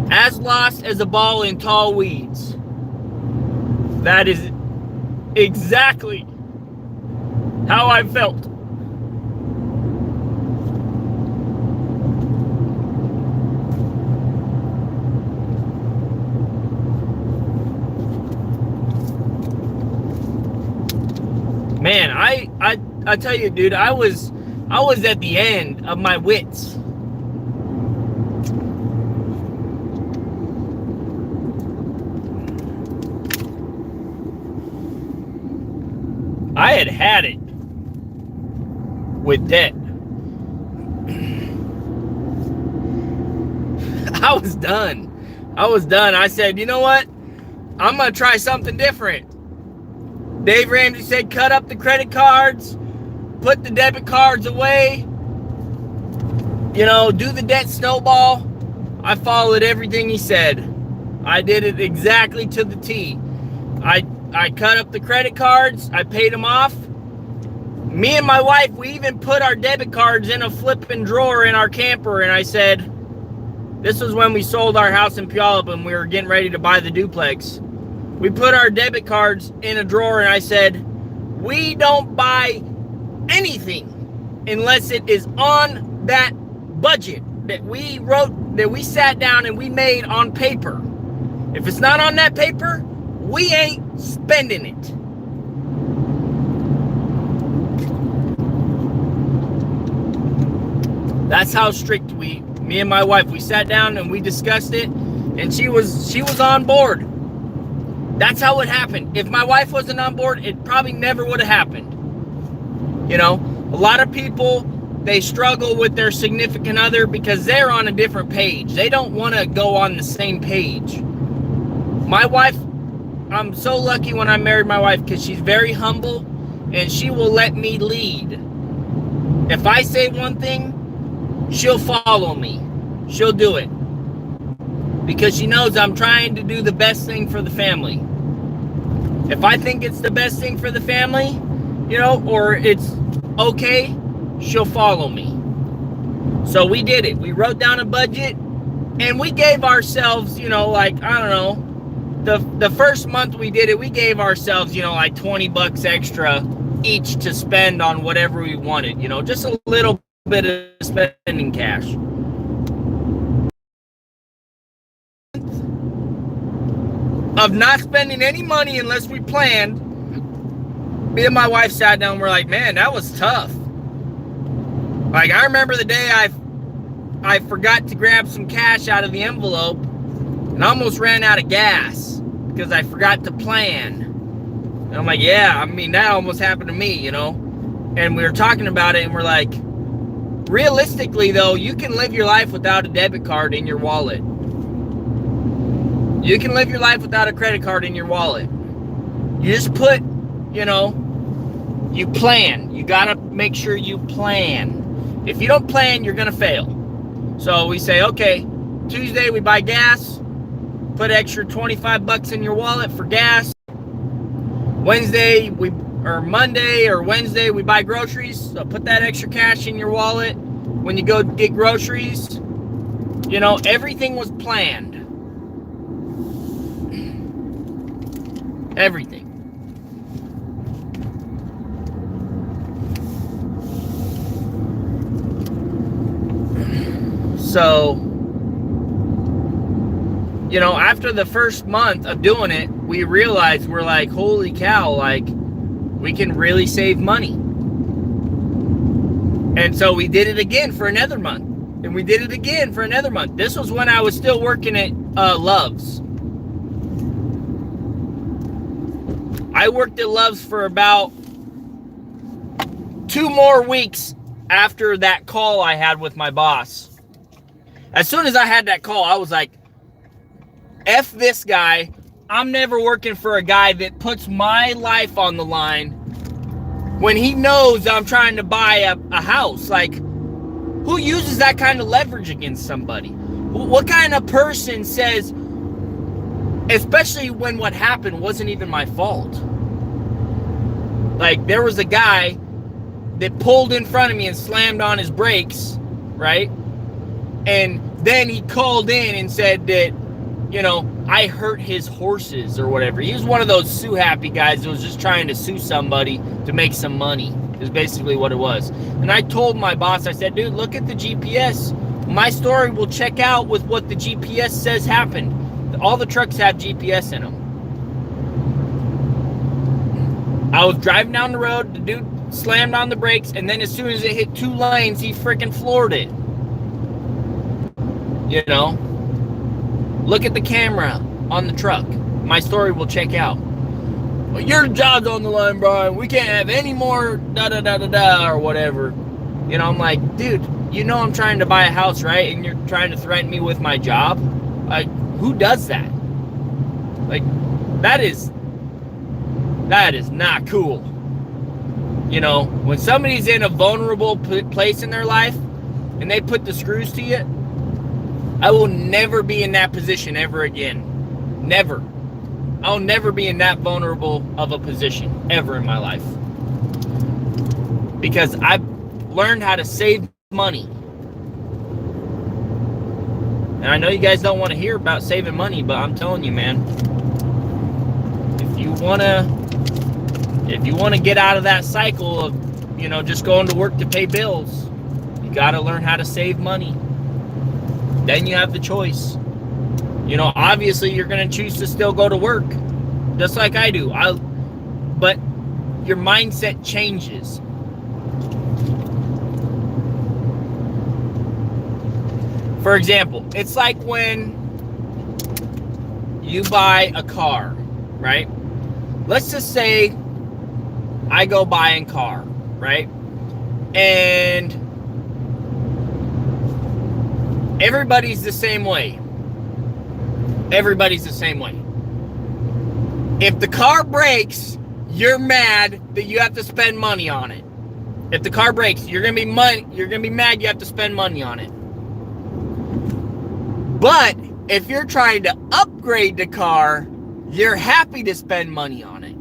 As lost as a ball in tall weeds. That is exactly how I felt. Man, I tell you, dude, I was at the end of my wits. I had it with debt. I was done. I said, you know what? I'm going to try something different. Dave Ramsey said, cut up the credit cards, put the debit cards away, you know, do the debt snowball. I followed everything he said. I did it exactly to the T. I I cut up the credit cards. I paid them off. Me and my wife, we even put our debit cards in a flipping drawer in our camper. And I said, this was when we sold our house in Puyallup and we were getting ready to buy the duplex. We put our debit cards in a drawer and I said, we don't buy anything unless it is on that budget that we wrote, that we sat down and we made on paper. If it's not on that paper, we ain't spending it. That's how strict me and my wife, we sat down and we discussed it, and she was on board. That's how it happened. If my wife wasn't on board, it probably never would have happened. You know, a lot of people, they struggle with their significant other because they're on a different page. They don't want to go on the same page. My wife, I'm so lucky when I married my wife because she's very humble and she will let me lead. If I say one thing, she'll follow me. She'll do it. Because she knows I'm trying to do the best thing for the family. If I think it's the best thing for the family, you know, or it's okay, she'll follow me. So we did it. We wrote down a budget and we gave ourselves, you know, like, I don't know, the first month we did it, we gave ourselves, you know, like $20 extra each to spend on whatever we wanted, you know, just a little bit of spending cash. Of not spending any money unless we planned, me and my wife sat down and we're like, man, that was tough. Like, I remember the day I forgot to grab some cash out of the envelope and almost ran out of gas because I forgot to plan. And I'm like, yeah, I mean, that almost happened to me, you know? And we were talking about it and we're like, realistically though, you can live your life without a debit card in your wallet. You can live your life without a credit card in your wallet. You just put, you know, you plan. You gotta make sure you plan. If you don't plan, you're gonna fail. So we say, okay, Tuesday we buy gas, put extra $25 in your wallet for gas. Monday or Wednesday we buy groceries, so put that extra cash in your wallet when you go get groceries. You know, everything was planned. Everything. So, you know, after the first month of doing it, we realized, we're like, holy cow, like, we can really save money. And so we did it again for another month. And we did it again for another month. This was when I was still working at Love's. I worked at Love's for about 2 more weeks after that call I had with my boss. As soon as I had that call, I was like, F this guy. I'm never working for a guy that puts my life on the line when he knows I'm trying to buy a house. Like, who uses that kind of leverage against somebody? What kind of person says, especially when what happened wasn't even my fault? Like, there was a guy that pulled in front of me and slammed on his brakes, right? And then he called in and said that, you know, I hurt his horses or whatever. He was one of those sue happy guys that was just trying to sue somebody to make some money, is basically what it was. And I told my boss, I said, dude, look at the GPS. My story will check out with what the GPS says happened. All the trucks have GPS in them. I was driving down the road, the dude slammed on the brakes, and then as soon as it hit 2 lanes, he freaking floored it. You know? Look at the camera on the truck. My story will check out. Well, your job's on the line, Brian. We can't have any more da-da-da-da-da or whatever. You know, I'm like, dude, you know I'm trying to buy a house, right? And you're trying to threaten me with my job? Like, who does that? Like, that is not cool. You know, when somebody's in a vulnerable place in their life and they put the screws to you, I will never be in that position ever again. Never. I'll never be in that vulnerable of a position ever in my life. Because I've learned how to save money. And I know you guys don't want to hear about saving money, but I'm telling you, man, if you want to get out of that cycle of, just going to work to pay bills, you got to learn how to save money. Then you have the choice. Obviously you're going to choose to still go to work, just like I do. But your mindset changes. For example, it's like when you buy a car, right? Let's just say I go buy a car, right? And everybody's the same way. Everybody's the same way. If the car breaks, you're mad that you have to spend money on it. If the car breaks, you're gonna be mad you have to spend money on it. But if you're trying to upgrade the car, you're happy to spend money on it.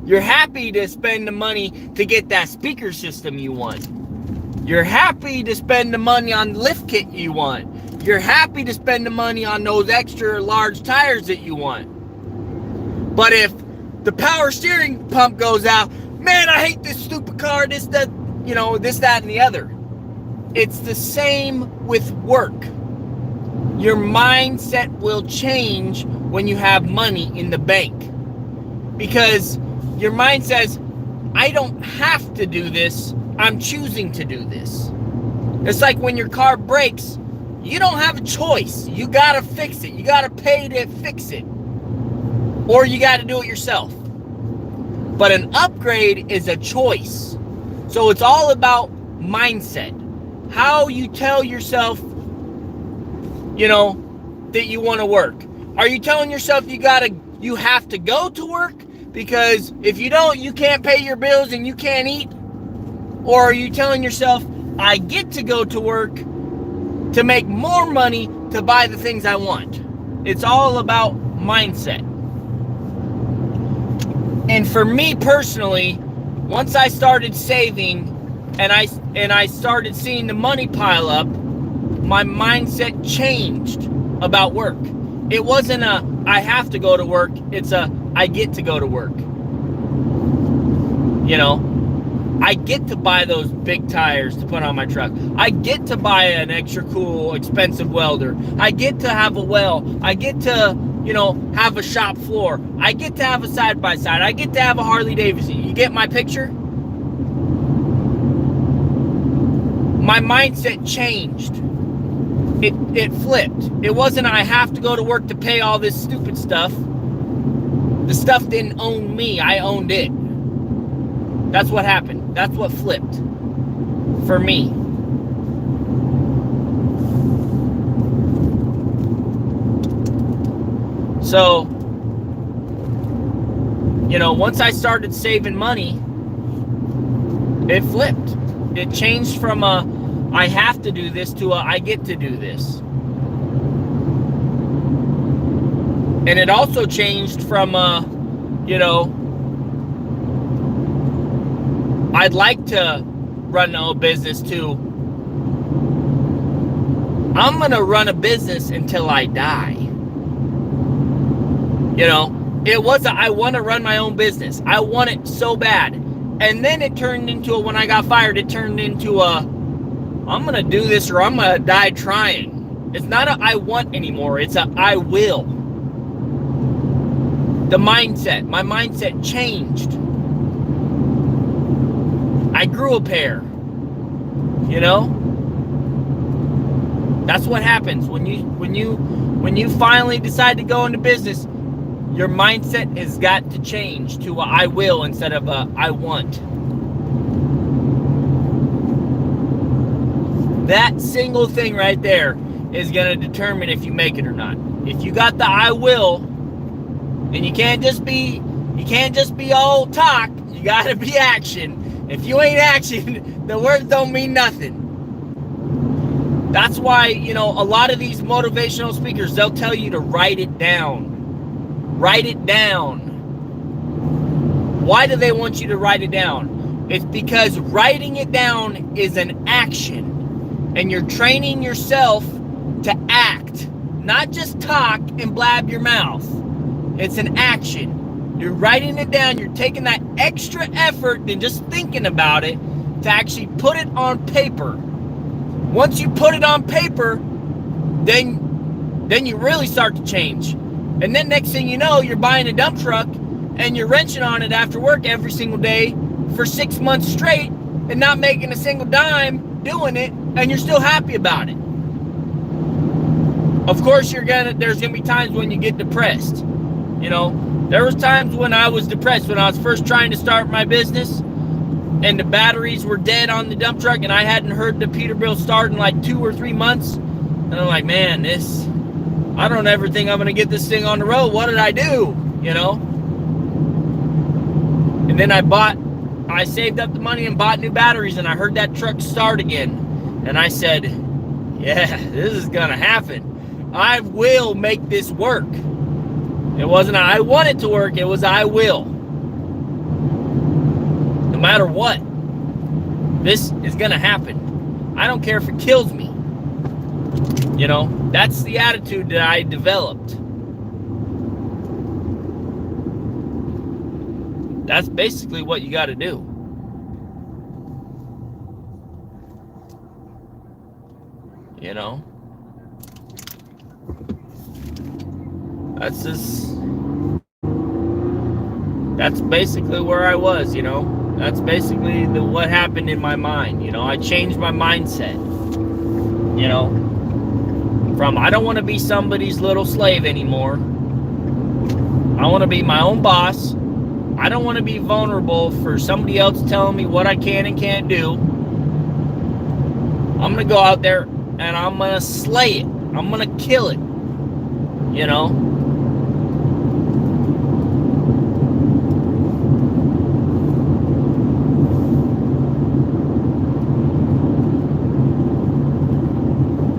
You're happy to spend the money to get that speaker system you want. You're happy to spend the money on the lift kit you want. You're happy to spend the money on those extra large tires that you want. But if the power steering pump goes out, man, I hate this stupid car, this, that, and the other. It's the same with work. Your mindset will change when you have money in the bank. Because your mind says, I don't have to do this, I'm choosing to do this. It's like when your car breaks, you don't have a choice. You gotta fix it. You gotta pay to fix it. Or you gotta do it yourself. But an upgrade is a choice. So it's all about mindset. How you tell yourself, that you want to work. Are you telling yourself you have to go to work? Because if you don't, you can't pay your bills and you can't eat? Or are you telling yourself, I get to go to work to make more money to buy the things I want? It's all about mindset. And for me personally, once I started saving and I started seeing the money pile up, my mindset changed about work. It wasn't I have to go to work, it's I get to go to work. I get to buy those big tires to put on my truck. I get to buy an extra cool, expensive welder. I get to have a well. I get to, have a shop floor. I get to have a side-by-side. I get to have a Harley Davidson. You get my picture? My mindset changed. It flipped. It wasn't I have to go to work to pay all this stupid stuff. The stuff didn't own me. I owned it. That's what happened. That's what flipped for me. So, once I started saving money, it flipped. It changed from I have to do this to I get to do this. And it also changed from I'd like to run a business too. I'm gonna run a business until I die. It was I want to run my own business. I want it so bad. And then it turned into when I got fired, it turned into I'm gonna do this or I'm gonna die trying. It's not a I want anymore, it's a I will. The mindset, my mindset changed. I grew a pair. That's what happens when you finally decide to go into business. Your mindset has got to change to a I will instead of a I want. That single thing right there is going to determine if you make it or not. If you got the I will, then you can't just be all talk. You got to be action. If you ain't action, the words don't mean nothing. That's why, a lot of these motivational speakers, they'll tell you to write it down. Write it down. Why do they want you to write it down? It's because writing it down is an action. And you're training yourself to act. Not just talk and blab your mouth. It's an action. You're writing it down. You're taking that extra effort than just thinking about it to actually put it on paper. Once you put it on paper, then you really start to change. And then next thing you know, you're buying a dump truck and you're wrenching on it after work every single day for 6 months straight and not making a single dime doing it, and you're still happy about it. Of course, there's gonna be times when you get depressed. You know, there was times when I was depressed when I was first trying to start my business and the batteries were dead on the dump truck and I hadn't heard the Peterbilt start in like 2 or 3 months. And I'm like, man, I don't ever think I'm gonna get this thing on the road. What did I do? You know? And then I saved up the money and bought new batteries, and I heard that truck start again. And I said, yeah, this is gonna happen. I will make this work. It wasn't I want it to work, it was I will. No matter what, this is gonna happen. I don't care if it kills me. You know, that's the attitude that I developed. That's basically what you got to do. You know, that's basically where I was, you know. That's basically what happened in my mind. You know, I changed my mindset. You know, from I don't want to be somebody's little slave anymore. I want to be my own boss. I don't want to be vulnerable for somebody else telling me what I can and can't do. I'm going to go out there and I'm going to slay it. I'm going to kill it. You know?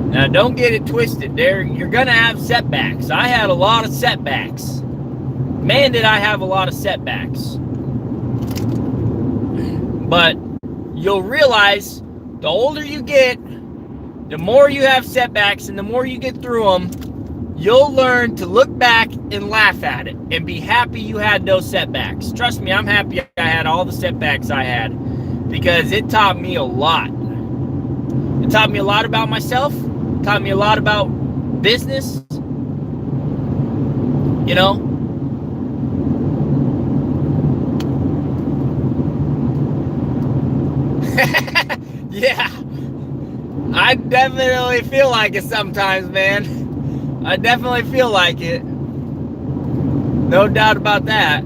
Now, don't get it twisted. You're going to have setbacks. I had a lot of setbacks. Man, did I have a lot of setbacks. But you'll realize the older you get, the more you have setbacks, and the more you get through them, you'll learn to look back and laugh at it and be happy you had those setbacks. Trust me, I'm happy I had all the setbacks I had, because it taught me a lot. It taught me a lot about myself. It taught me a lot about business. You know? Yeah, I definitely feel like it sometimes, man. I definitely feel like it. No doubt about that.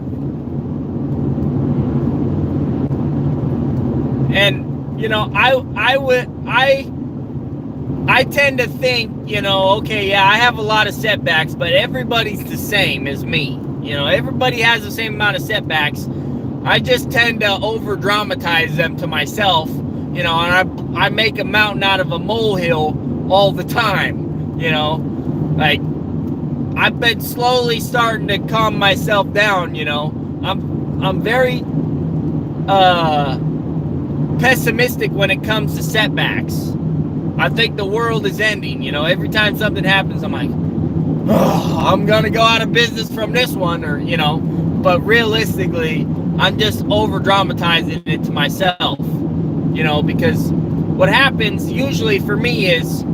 And, you know, I tend to think, you know, okay, yeah, I have a lot of setbacks, but everybody's the same as me. You know, everybody has the same amount of setbacks. I just tend to over dramatize them to myself, you know, and I make a mountain out of a molehill all the time, you know. Like, I've been slowly starting to calm myself down, you know. I'm very pessimistic when it comes to setbacks. I think the world is ending, you know. Every time something happens, I'm like, oh, I'm gonna go out of business from this one, or, you know. But realistically, I'm just over dramatizing it to myself, you know, because what happens usually for me is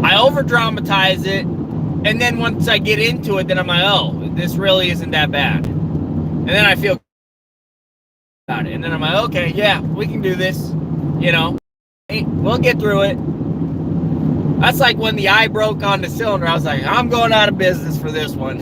I over dramatize it, and then once I get into it, then I'm like, oh, this really isn't that bad. And then I feel about it, and then I'm like, okay, yeah, we can do this, you know, we'll get through it. That's like when the eye broke on the cylinder. I was like, I'm going out of business for this one.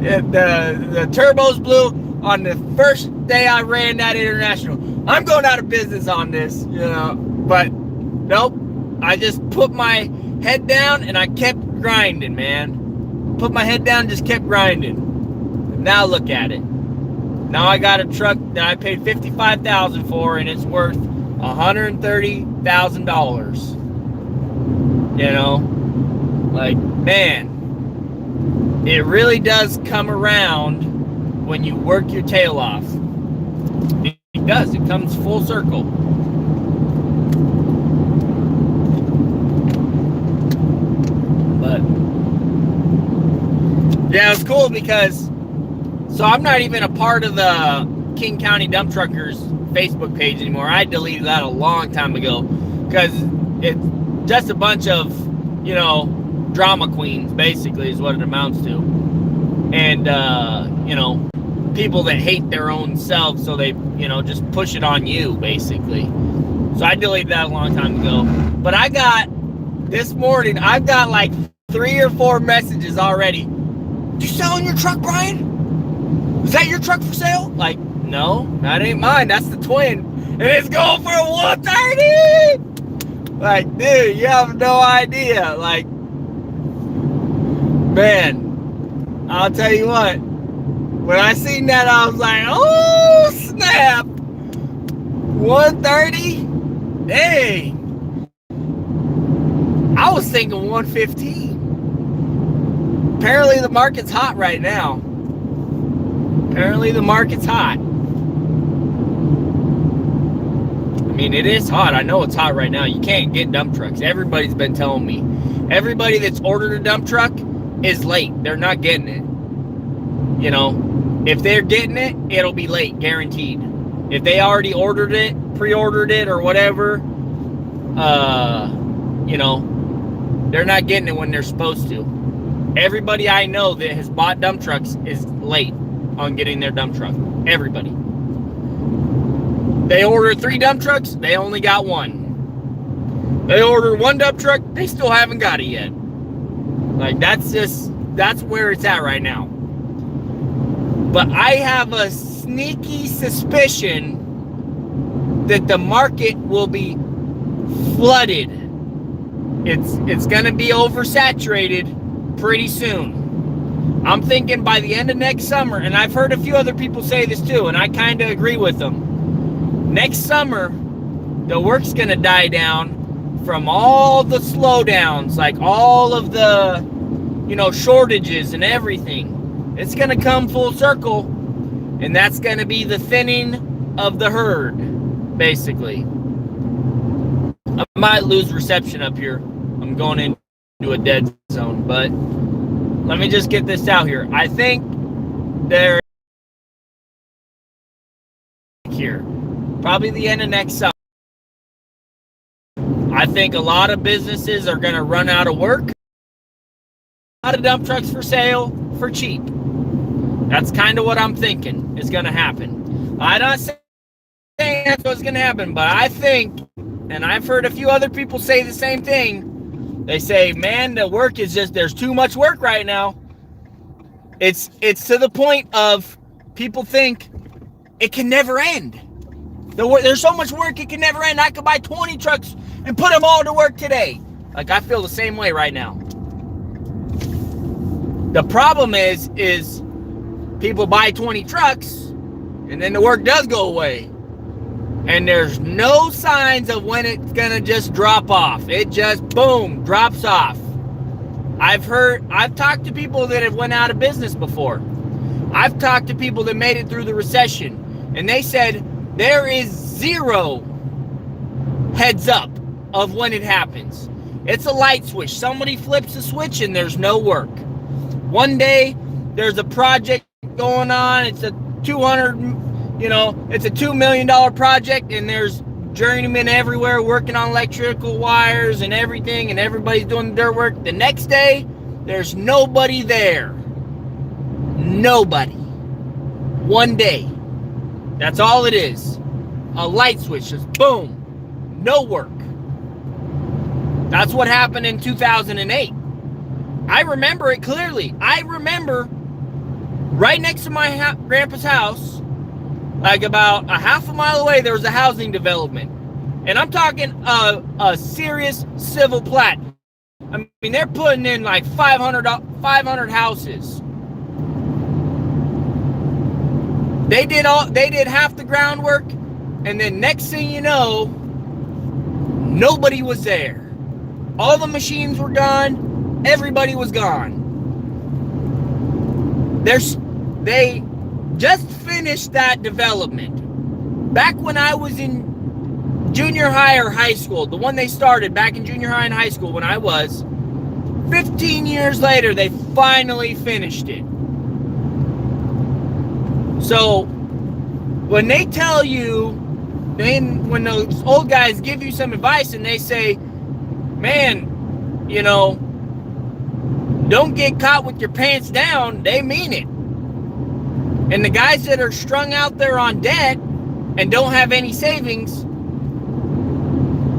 The turbos blew on the first day I ran that international. I'm going out of business on this, you know. But nope, I just put my head down and I kept grinding, man. Put my head down, just kept grinding. And now look at it. Now I got a truck that I paid $55,000 for, and it's worth $130,000. You know, like, man. It really does come around when you work your tail off. It does. It comes full circle. But yeah, it's cool because so I'm not even a part of the King County Dump Truckers Facebook page anymore. I deleted that a long time ago because it's just a bunch of, you know, drama queens, basically, is what it amounts to. And, you know, people that hate their own selves, so they, you know, just push it on you, basically. So I deleted that a long time ago. But I got, this morning, I've got like 3 or 4 messages already. You selling your truck, Brian? Is that your truck for sale? Like, no, that ain't mine. That's the twin. And it's going for 130. Like, dude, you have no idea. Like, man, I'll tell you what. When I seen that, I was like, oh, snap. 130? Dang. I was thinking 115. Apparently the market's hot right now. Apparently the market's hot. I mean, it is hot. I know it's hot right now. You can't get dump trucks. Everybody's been telling me. Everybody that's ordered a dump truck is late. They're not getting it. You know, if they're getting it, it'll be late, guaranteed. If they already ordered it, pre-ordered it, or whatever, you know, they're not getting it when they're supposed to. Everybody I know that has bought dump trucks is late on getting their dump truck. Everybody. They ordered 3 dump trucks, they only got 1. They ordered 1 dump truck, they still haven't got it yet. Like, that's where it's at right now. But I have a sneaky suspicion that the market will be flooded. It's gonna be oversaturated pretty soon. I'm thinking by the end of next summer, and I've heard a few other people say this too, and I kind of agree with them. Next summer, the work's gonna die down from all the slowdowns, like all of the, you know, shortages and everything. It's gonna come full circle, and that's gonna be the thinning of the herd, basically. I might lose reception up here. I'm going into a dead zone, but let me just get this out here. I think they're here, probably the end of next summer. I think a lot of businesses are going to run out of work. A lot of dump trucks for sale for cheap. That's kind of what I'm thinking is going to happen. I'm not saying that's what's going to happen, but I think, and I've heard a few other people say the same thing. They say, man, the work is just, there's too much work right now. It's to the point of people think it can never end. There's so much work, it can never end. I could buy 20 trucks and put them all to work today. Like, I feel the same way right now. The problem is people buy 20 trucks and then the work does go away. And there's no signs of when it's gonna just drop off. It just, boom, drops off. I've talked to people that have went out of business before. I've talked to people that made it through the recession, and they said there is 0 heads up of when it happens. It's a light switch. Somebody flips a switch and there's no work. One day there's a project going on. It's a it's a $2 million project, and there's journeymen everywhere working on electrical wires and everything, and everybody's doing their work. The next day, there's nobody there. Nobody. One day. That's all it is. A light switch, just boom. No work. That's what happened in 2008. I remember it clearly. I remember right next to my grandpa's house, like about a half a mile away, there was a housing development. And I'm talking a serious civil plat. I mean, they're putting in like 500 houses. They did half the groundwork, and then next thing you know, nobody was there. All the machines were gone. Everybody was gone. They just finished that development. Back when I was in junior high or high school, the one they started back in junior high and high school when I was, 15 years later, they finally finished it. So when they tell you, when those old guys give you some advice and they say, man, you know, don't get caught with your pants down, they mean it. And the guys that are strung out there on debt and don't have any savings,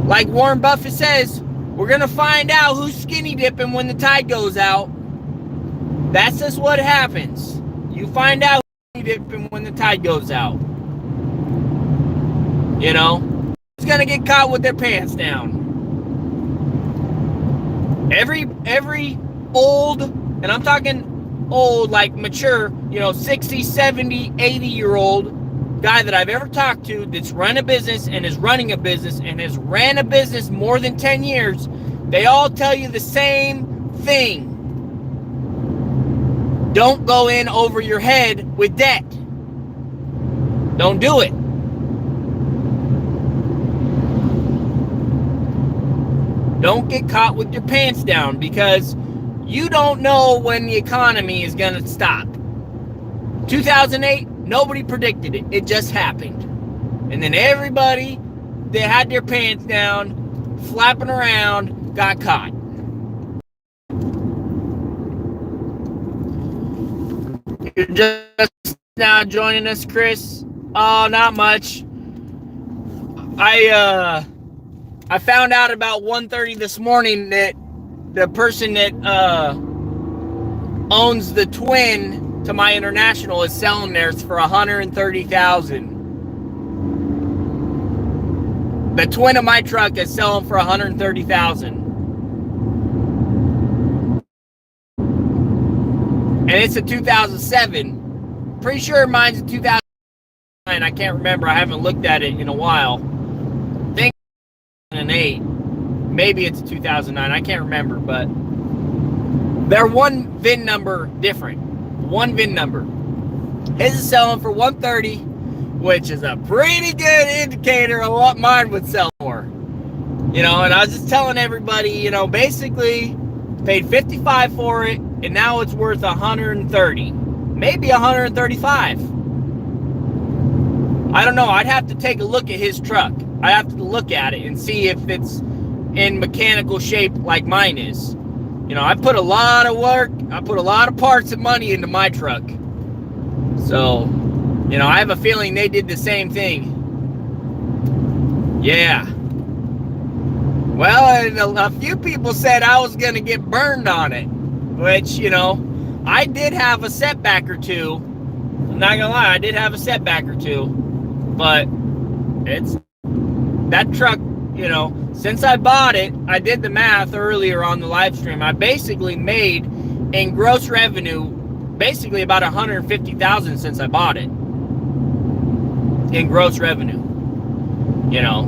like Warren Buffett says, we're going to find out who's skinny dipping when the tide goes out. That's just what happens. You find out who's skinny dipping when the tide goes out. You know, who's going to get caught with their pants down. Every old, and I'm talking old, like mature, you know, 60, 70, 80-year-old guy that I've ever talked to that's run a business and is running a business and has ran a business more than 10 years, they all tell you the same thing. Don't go in over your head with debt. Don't do it. Don't get caught with your pants down, because you don't know when the economy is going to stop. 2008, nobody predicted it. It just happened. And then everybody that had their pants down, flapping around, got caught. You're just now joining us, Chris? Oh, not much. I found out about 1:30 this morning that the person that owns the twin to my International is selling theirs for $130,000. The twin of my truck is selling for $130,000. And it's a 2007. Pretty sure mine's a 2009. I can't remember. I haven't looked at it in a while. 2008, maybe it's 2009, I can't remember, but they're one VIN number different. One VIN number. His is selling for $130,000, which is a pretty good indicator of what mine would sell for. You know, and I was just telling everybody, you know, basically paid $55,000 for it, and now it's worth $130,000, maybe $135,000. I don't know. I'd have to take a look at his truck. I have to look at it and see if it's in mechanical shape like mine is. You know, I put a lot of work, I put a lot of parts and money into my truck. So, you know, I have a feeling they did the same thing. Yeah. Well, and a few people said I was going to get burned on it, which, you know, I did have a setback or two. I'm not going to lie, I did have a setback or two. But it's that truck, you know, since I bought it, I did the math earlier on the live stream. I basically made in gross revenue basically about $150,000 since I bought it. In gross revenue. You know.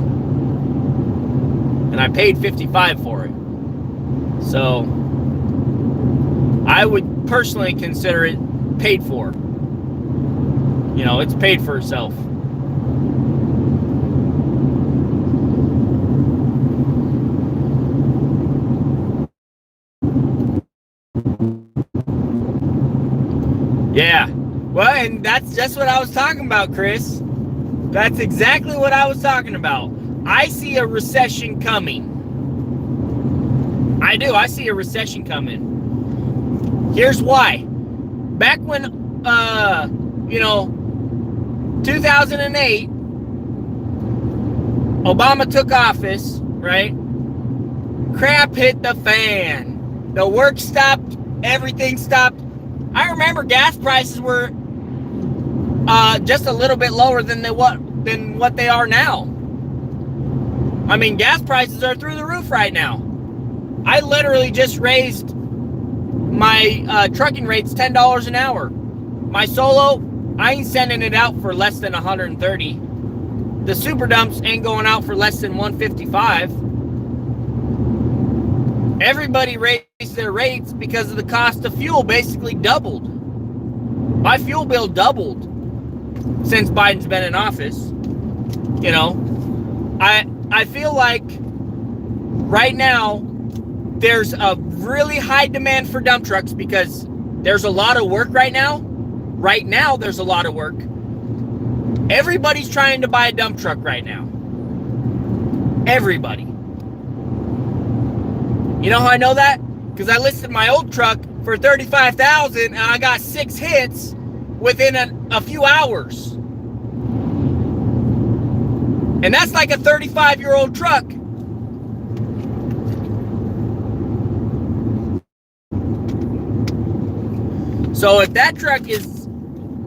And I paid $55,000 for it. So I would personally consider it paid for. You know, it's paid for itself. Yeah, well, and that's just what I was talking about, Chris. That's exactly what I was talking about. I see a recession coming. I do. I see a recession coming. Here's why. Back when, you know, 2008, Obama took office, right? Crap hit the fan. The work stopped. Everything stopped. I remember gas prices were just a little bit lower than what they are now. I mean, gas prices are through the roof right now. I literally just raised my trucking rates $10 an hour. My solo, I ain't sending it out for less than $130. The super dumps ain't going out for less than $155. Everybody raised their rates because of the cost of fuel basically doubled. My fuel bill doubled since Biden's been in office. You know, I feel like right now there's a really high demand for dump trucks because there's a lot of work right now. Right now there's a lot of work. Everybody's trying to buy a dump truck right now. Everybody. You know how I know that? Because I listed my old truck for $35,000 and I got 6 hits within a few hours. And that's like a 35-year-old truck. So if that truck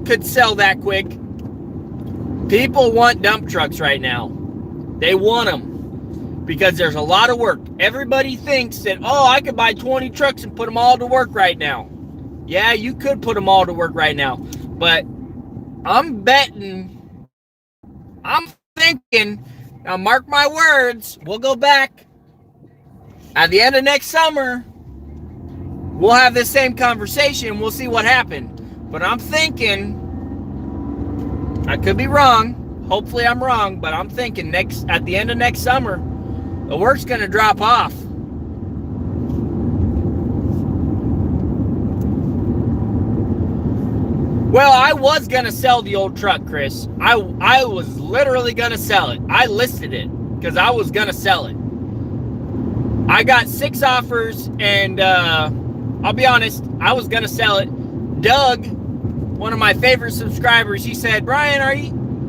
could sell that quick, people want dump trucks right now. They want them because there's a lot of work. Everybody thinks that, oh, I could buy 20 trucks and put them all to work right now. Yeah, you could put them all to work right now. But I'm thinking, now mark my words, we'll go back at the end of next summer. We'll have this same conversation. We'll see what happened. But I'm thinking, I could be wrong. Hopefully I'm wrong, but I'm thinking at the end of next summer, the work's going to drop off. Well, I was going to sell the old truck, Chris. I was literally going to sell it. I listed it because I was going to sell it. I got 6 offers, and I'll be honest, I was going to sell it. Doug, one of my favorite subscribers, he said, Brian,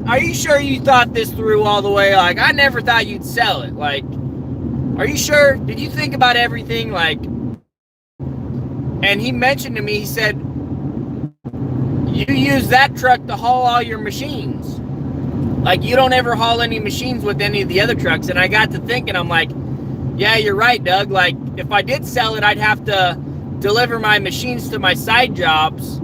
are you sure you thought this through all the way? Like, I never thought you'd sell it. Like, are you sure? Did you think about everything? Like, and he mentioned to me, he said, you use that truck to haul all your machines. Like, you don't ever haul any machines with any of the other trucks. And I got to thinking, I'm like, yeah, you're right, Doug. Like, if I did sell it, I'd have to deliver my machines to my side jobs.